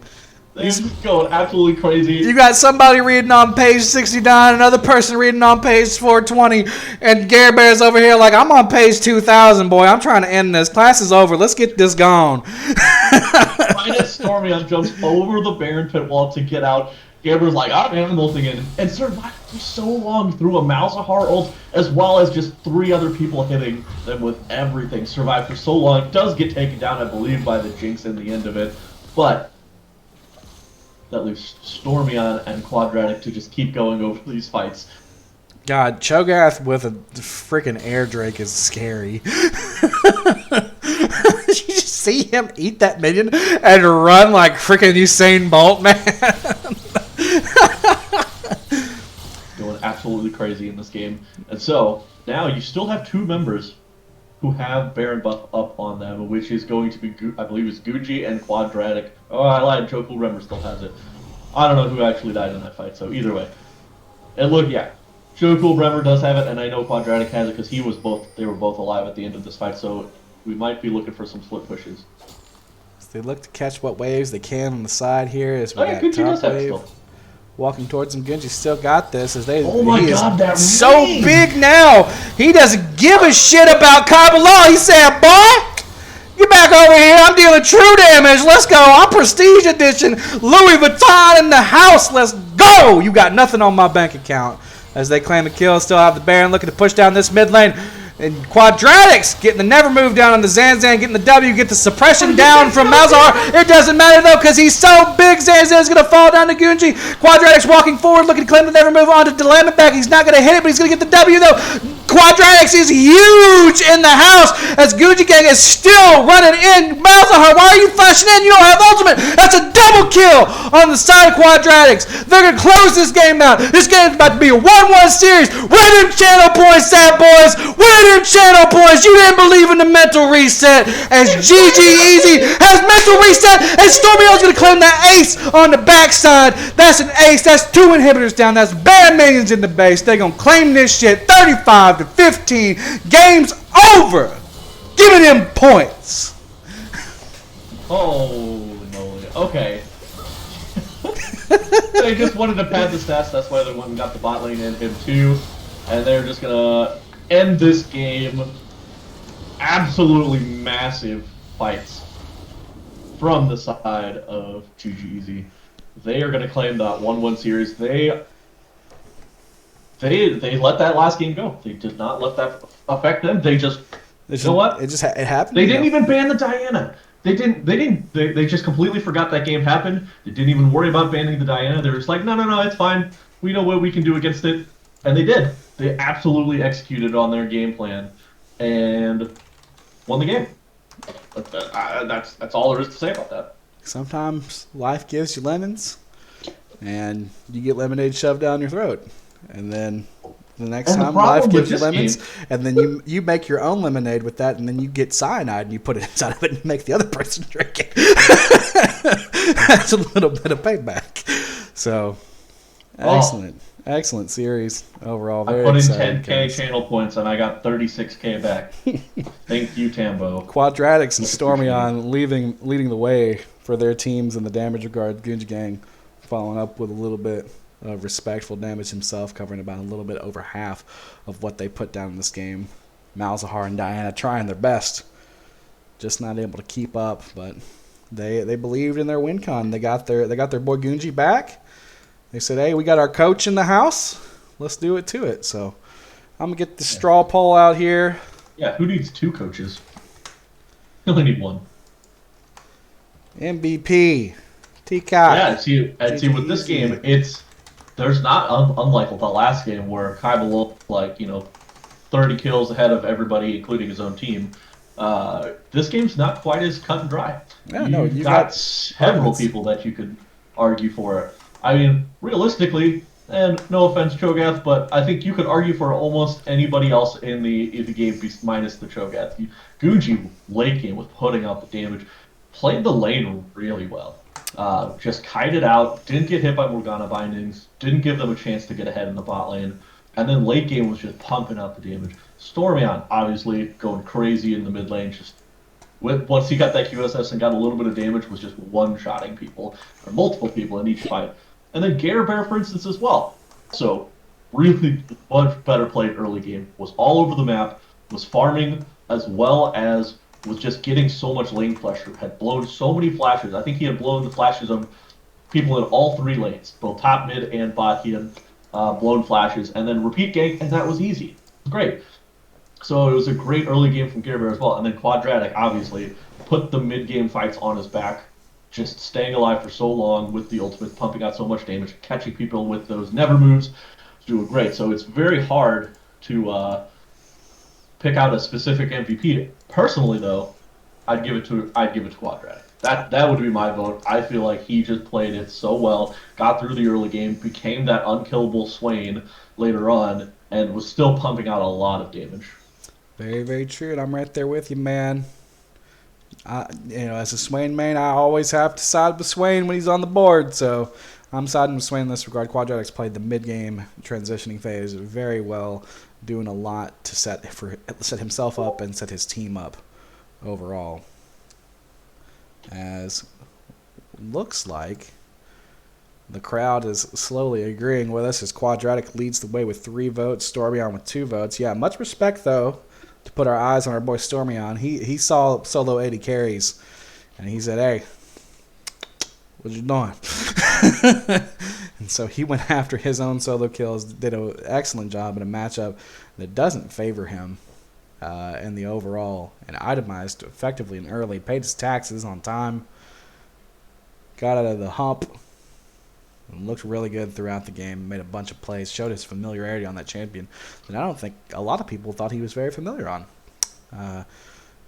They're just going absolutely crazy. You got somebody reading on page 69, another person reading on page 420, and Gare Bear's over here like, I'm on page 2000, boy. I'm trying to end this. Class is over. Let's get this gone. Right as Stormion jumps over the Baron pit wall to get out, Gare Bear's like, I'm ulting in, and survived for so long through a Malzahar ult, as well as just 3 other people hitting them with everything. Survived for so long. Does get taken down, I believe, by the Jinx in the end of it. But that leaves Stormion and Quadratic to just keep going over these fights. God, Cho'Gath with a freaking air drake is scary. You just see him eat that minion and run like freaking Usain Bolt, man. Going absolutely crazy in this game. And so, now you still have 2 members who have Baron buff up on them, which is going to be, I believe it's Gucci and Quadratic. Oh, I lied, Joe Cool Remember still has it. I don't know who actually died in that fight, so either way. And look, yeah, Joe Cool Bremer does have it, and I know Quadratic has it because they were both alive at the end of this fight, so we might be looking for some split pushes. So they look to catch what waves they can on the side here as we got Gucci does top have it wave. still. Walking towards him, Genji still got this as they. Oh my God, that so range! big now. He doesn't give a shit about Kabbalah. He said, "Boy, get back over here. I'm dealing true damage. Let's go. I'm Prestige Edition. Louis Vuitton in the house. Let's go. You got nothing on my bank account." As they claim the kill, still have the Baron looking to push down this mid lane. And Quadratics getting the never move down on the Zanzan, getting the W, get the suppression down from Malzahar. It doesn't matter though, because he's so big. Zanzan's going to fall down to Gunji. Quadratics walking forward, looking to claim the never move onto Dilemmaback. He's not going to hit it, but he's going to get the W though. Quadratics is huge in the house as Gunji Gang is still running in. Malzahar, why are you flashing in? You don't have ultimate. That's a double kill on the side of Quadratics. They're going to close this game out. This game's about to be a 1-1 series. Where them channel points at, boys? Where them channel points? You didn't believe in the mental reset as GG Easy has mental reset and Stormy's going to claim that ace on the backside. That's an ace. That's 2 inhibitors down. That's bad minions in the base. They're going to claim this shit 35-15. Game's over. Giving him points. Oh, no. Okay. They just wanted to pad the stats. That's why they went and got the bot lane in him too. And they're just going to end this game. Absolutely massive fights from the side of GG. They are going to claim that 1-1 series. They let that last game go. They did not let that affect them. They just, you know what? It happened. They didn't even ban the Diana. They just completely forgot that game happened. They didn't even worry about banning the Diana. They were just like, no, it's fine. We know what we can do against it. And they did. They absolutely executed on their game plan and won the game. That's all there is to say about that. Sometimes life gives you lemons, and you get lemonade shoved down your throat. And then the next time life gives you lemons, and then you make your own lemonade with that, and then you get cyanide and you put it inside of it and make the other person drink it. That's a little bit of payback. So, excellent series overall. Very I put in exciting 10K channel points and I got 36K back. Thank you, Tambo. Quadratics and Stormyon leading the way for their teams in the damage regard. Gunji Gang following up with a little bit of respectful damage himself, covering about a little bit over half of what they put down in this game. Malzahar and Diana trying their best, just not able to keep up, but they believed in their win con. They got their boy Gunji back. They said, hey, we got our coach in the house. Let's do it to it. So I'm going to get the straw poll out here. Yeah, who needs 2 coaches? You only need 1. MVP. T-Cock. Yeah, see with this game, there's not, unlike the last game where Kaiba looked like, 30 kills ahead of everybody, including his own team. This game's not quite as cut and dry. Yeah, you got several people that you could argue for it. I mean, realistically, and no offense, Cho'Gath, but I think you could argue for almost anybody else in the game minus the Cho'Gath. Gunji, late game, was putting out the damage, played the lane really well. Just kited out, didn't get hit by Morgana bindings, didn't give them a chance to get ahead in the bot lane, and then late game was just pumping out the damage. Stormyon, obviously, going crazy in the mid lane, just once he got that QSS and got a little bit of damage, was just one-shotting people, or multiple people in each fight. And then Gare Bear, for instance, as well. So, really much better played early game. Was all over the map, was farming, as well as was just getting so much lane pressure. Had blown so many flashes. I think he had blown the flashes of people in all 3 lanes, both top, mid, and bot. He had blown flashes, and then repeat gank, and that was easy. Great. So it was a great early game from Gare Bear as well. And then Quadratic, obviously, put the mid-game fights on his back, just staying alive for so long with the ultimate, pumping out so much damage, catching people with those never moves, doing great. So it's very hard to pick out a specific MVP. Personally, though, I'd give it to Quadratic. That would be my vote. I feel like he just played it so well, got through the early game, became that unkillable Swain later on, and was still pumping out a lot of damage. Very, very true, and I'm right there with you, man. As a Swain main, I always have to side with Swain when he's on the board, so I'm siding with Swain in this regard. Quadratics played the mid-game transitioning phase very well, doing a lot to set himself up and set his team up overall. As looks like the crowd is slowly agreeing with us as Quadratic leads the way with 3 votes, Stormyon with 2 votes. Yeah, much respect, though, to put our eyes on our boy Stormyon. He saw solo 80 carries, and he said, hey, what you doing? And so he went after his own solo kills, did an excellent job in a matchup that doesn't favor him in the overall, and itemized effectively and early. Paid his taxes on time. Got out of the hump. And looked really good throughout the game. Made a bunch of plays. Showed his familiarity on that champion that I don't think a lot of people thought he was very familiar on.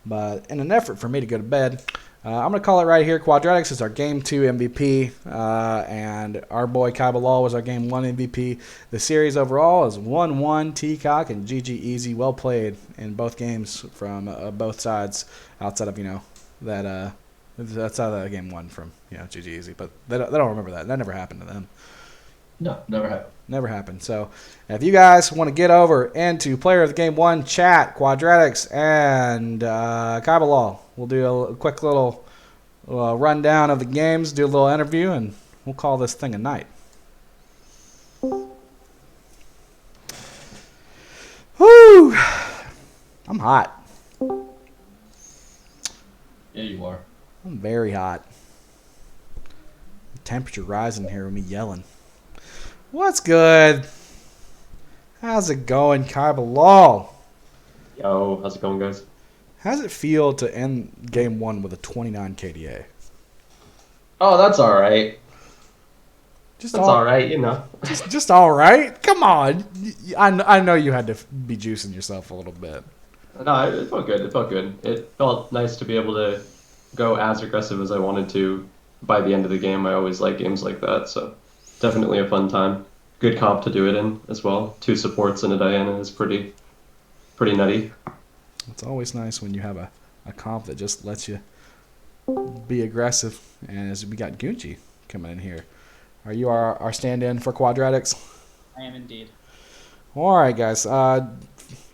But in an effort for me to go to bed, I'm going to call it right here. Quadratics is our Game 2 MVP, and our boy Kai Bilal was our Game 1 MVP. The series overall is 1-1, Teacock and GG Easy. Well played in both games from both sides, outside of, that's how the game won from, GG Easy. But they don't remember that. That never happened to them. No, never happened. Never happened. So if you guys want to get over into Player of the Game 1 chat, Quadratics and Kai Bilal, we'll do a quick little rundown of the games, do a little interview, and we'll call this thing a night. Woo! I'm hot. Yeah, you are. I'm very hot. The temperature rising here with me yelling. What's good? How's it going, Kai Bilal? Yo, how's it going, guys? How does it feel to end game 1 with a 29 KDA? Oh, that's all right. Just That's all right, Just all right. Come on. I know you had to be juicing yourself a little bit. No, it felt good. It felt good. It felt nice to be able to go as aggressive as I wanted to by the end of the game. I always like games like that, so definitely a fun time. Good comp to do it in as well. 2 supports and a Diana is pretty nutty. It's always nice when you have a comp that just lets you be aggressive. And as we got Gucci coming in here. Are you our stand-in for Quadratics? I am indeed. All right, guys. I've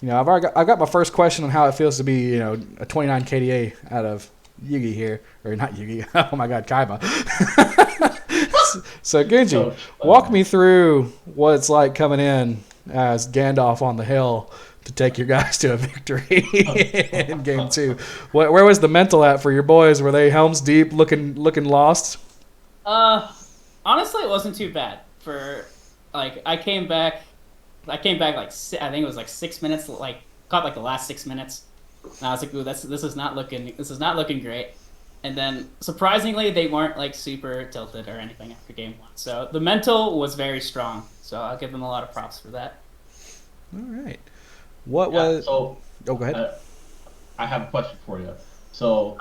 got my first question on how it feels to be, a 29 KDA out of Yugi here, or not Yugi. Oh my God, Kaiba. So Gunji, walk me through what it's like coming in as Gandalf on the hill to take your guys to a victory in game 2. Where was the mental at for your boys? Were they helms deep, looking lost? Honestly, it wasn't too bad. I came back like I think it was like 6 minutes, caught like the last 6 minutes, and I was like, ooh, this is not looking great. And then surprisingly, they weren't like super tilted or anything after game 1. So the mental was very strong. So I'll give them a lot of props for that. All right. Oh, go ahead. I have a question for you. So,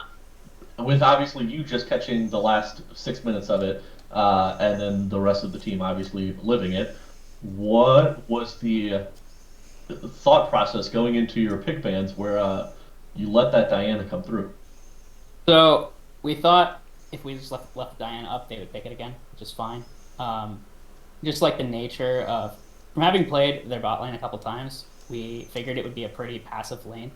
with obviously you just catching the last 6 minutes of it, and then the rest of the team obviously living it, what was the thought process going into your pick bands where you let that Diana come through? So we thought if we just left Diana up, they would pick it again, which is fine. Just like the nature of, from having played their bot lane a couple times, we figured it would be a pretty passive lane.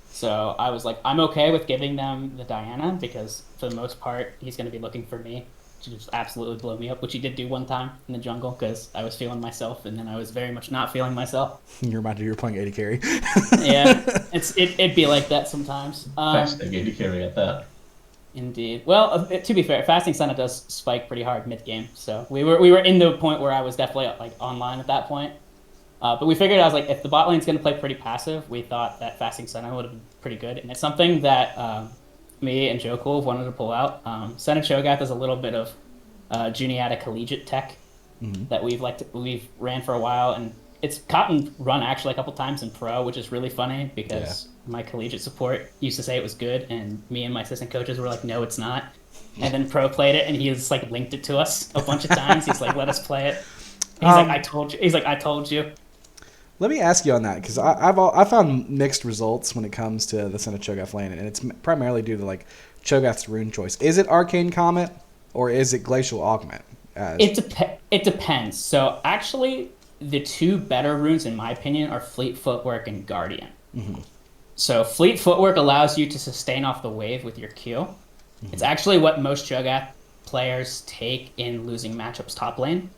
So I was like, I'm okay with giving them the Diana because for the most part, he's going to be looking for me to just absolutely blow me up, which he did do one time in the jungle because I was feeling myself and then I was very much not feeling myself. You were playing AD carry. Yeah, it'd be like that sometimes. Fasting AD carry at that. Indeed. Well, to be fair, Fasting Senna does spike pretty hard mid-game, so we were in the point where I was definitely like online at that point. But we figured, I was like, if the bot lane's going to play pretty passive, we thought that Fasting Senna would have been pretty good. And it's something that me and Joe Cool wanted to pull out. Senna Cho'Gath is a little bit of Juniata collegiate tech that we've ran for a while. And it's caught and run actually a couple times in pro, which is really funny because my collegiate support used to say it was good. And me and my assistant coaches were like, no, it's not. And then pro played it and he just like linked it to us a bunch of times. He's like, let us play it. He's like, I told you. He's like, I told you. Let me ask you on that, because I found mixed results when it comes to the Senna Cho'Gath lane, and it's primarily due to like Cho'Gath's rune choice. Is it Arcane Comet or is it Glacial Augment? It depends. So actually, the 2 better runes, in my opinion, are Fleet Footwork and Guardian. Mm-hmm. So Fleet Footwork allows you to sustain off the wave with your Q. Mm-hmm. It's actually what most Cho'Gath players take in losing matchups top lane,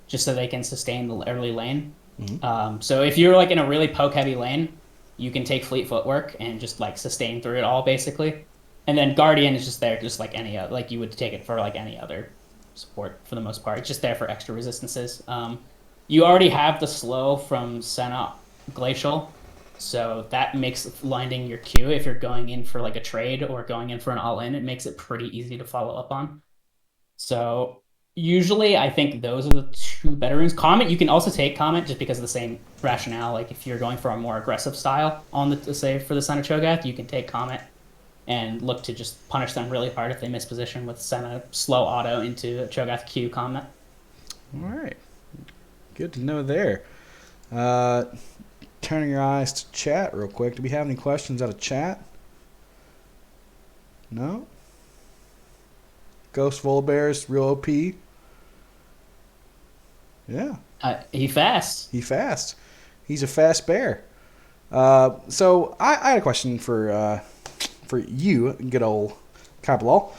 just so they can sustain the early lane. Mm-hmm. So if you're like in a really poke heavy lane, you can take Fleet Footwork and just like sustain through it all basically. And then Guardian is just there just like any other, like you would take it for like any other support for the most part. It's just there for extra resistances. You already have the slow from Senna Glacial, So that makes landing your Q, if you're going in for like a trade or going in for an all-in, it makes it pretty easy to follow up on. So usually I think those are the two better runes. Comet, you can also take Comet just because of the same rationale. Like if you're going for a more aggressive style on the, say, for the Senna Cho'Gath, you can take Comet and look to just punish them really hard if they miss position with Senna slow auto into a Cho'Gath Q Comet. All right. Good to know there. Turning your eyes to chat real quick. Do we have any questions out of chat? No? Ghost Volibear's real OP. Yeah. He fast. He fast. He's a fast bear. So I had a question for you, good old Kabalal.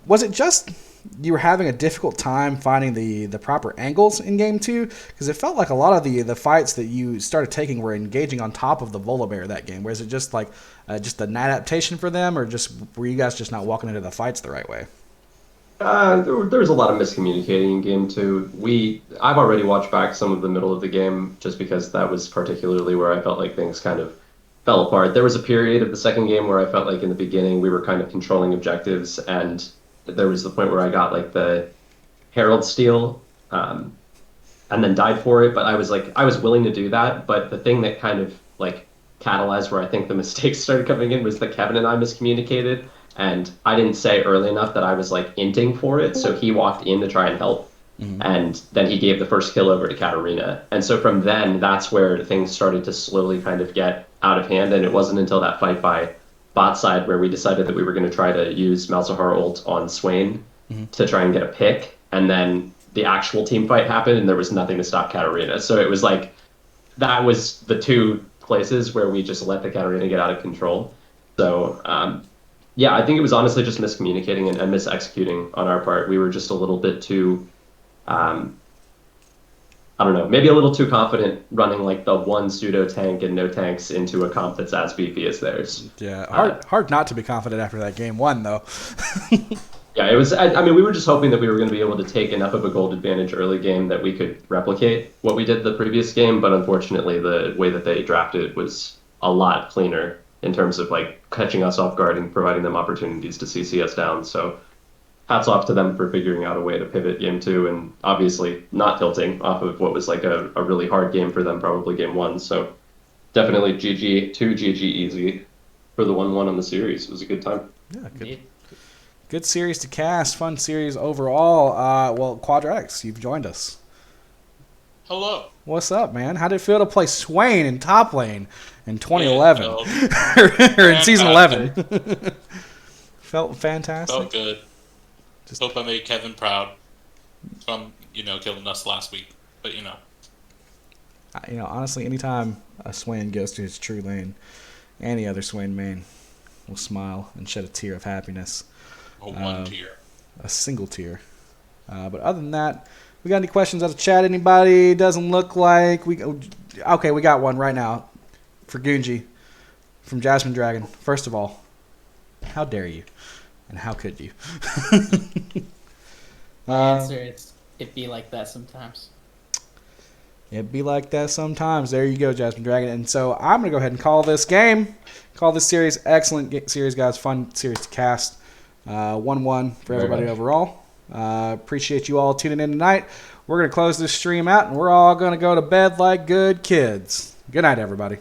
Was it just you were having a difficult time finding the proper angles in game 2? Because it felt like a lot of the fights that you started taking were engaging on top of the Volibear that game. Was it just like just an adaptation for them, or just were you guys just not walking into the fights the right way? There was a lot of miscommunicating in game 2. I've already watched back some of the middle of the game just because that was particularly where I felt like things kind of fell apart. There was a period of the second game where I felt like in the beginning we were kind of controlling objectives, and there was the point where I got like the Herald Steel, and then died for it. But I was willing to do that. But the thing that kind of like catalyzed where I think the mistakes started coming in was that Kevin and I miscommunicated, and I didn't say early enough that I was like inting for it. So he walked in to try and help. And then he gave the first kill over to Katarina. And so from then, that's where things started to slowly kind of get out of hand. And it wasn't until that fight by bot side where we decided that we were going to try to use Malzahar ult on Swain to try and get a pick. And then the actual team fight happened and there was nothing to stop Katarina. So it was like, that was the two places where we just let the Katarina get out of control. So, yeah, I think it was honestly just miscommunicating and mis-executing on our part. We were just a little bit too... I don't know, maybe a little too confident running like the one pseudo tank and no tanks into a comp that's as beefy as theirs. Yeah, hard not to be confident after that game 1, though. Yeah, it was. I mean, we were just hoping that we were going to be able to take enough of a gold advantage early game that we could replicate what we did the previous game, but unfortunately, the way that they drafted was a lot cleaner in terms of like catching us off guard and providing them opportunities to CC us down. So hats off to them for figuring out a way to pivot game 2 and obviously not tilting off of what was like a really hard game for them, probably game 1. So definitely GG, 2 GG easy for the 1-1 on the series. It was a good time. Yeah, good series to cast. Fun series overall. Well, Quadratics, you've joined us. Hello. What's up, man? How did it feel to play Swain in top lane in 2011? Or in season 11? Felt fantastic. Felt good. Just hope I made Kevin proud from, killing us last week. But, honestly, anytime a Swain goes to his true lane, any other Swain main will smile and shed a tear of happiness. One tier. A single tear. But other than that, we got any questions out of chat? Anybody? Doesn't look like we. Okay, we got one right now for Gunji from Jasmine Dragon. First of all, how dare you? And how could you? Answer it'd be like that sometimes. It'd be like that sometimes. There you go, Jasmine Dragon. And so I'm going to go ahead and call this game. Call this series excellent series, guys. Fun series to cast. 1-1 for everybody overall. Appreciate you all tuning in tonight. We're going to close this stream out, and we're all going to go to bed like good kids. Good night, everybody.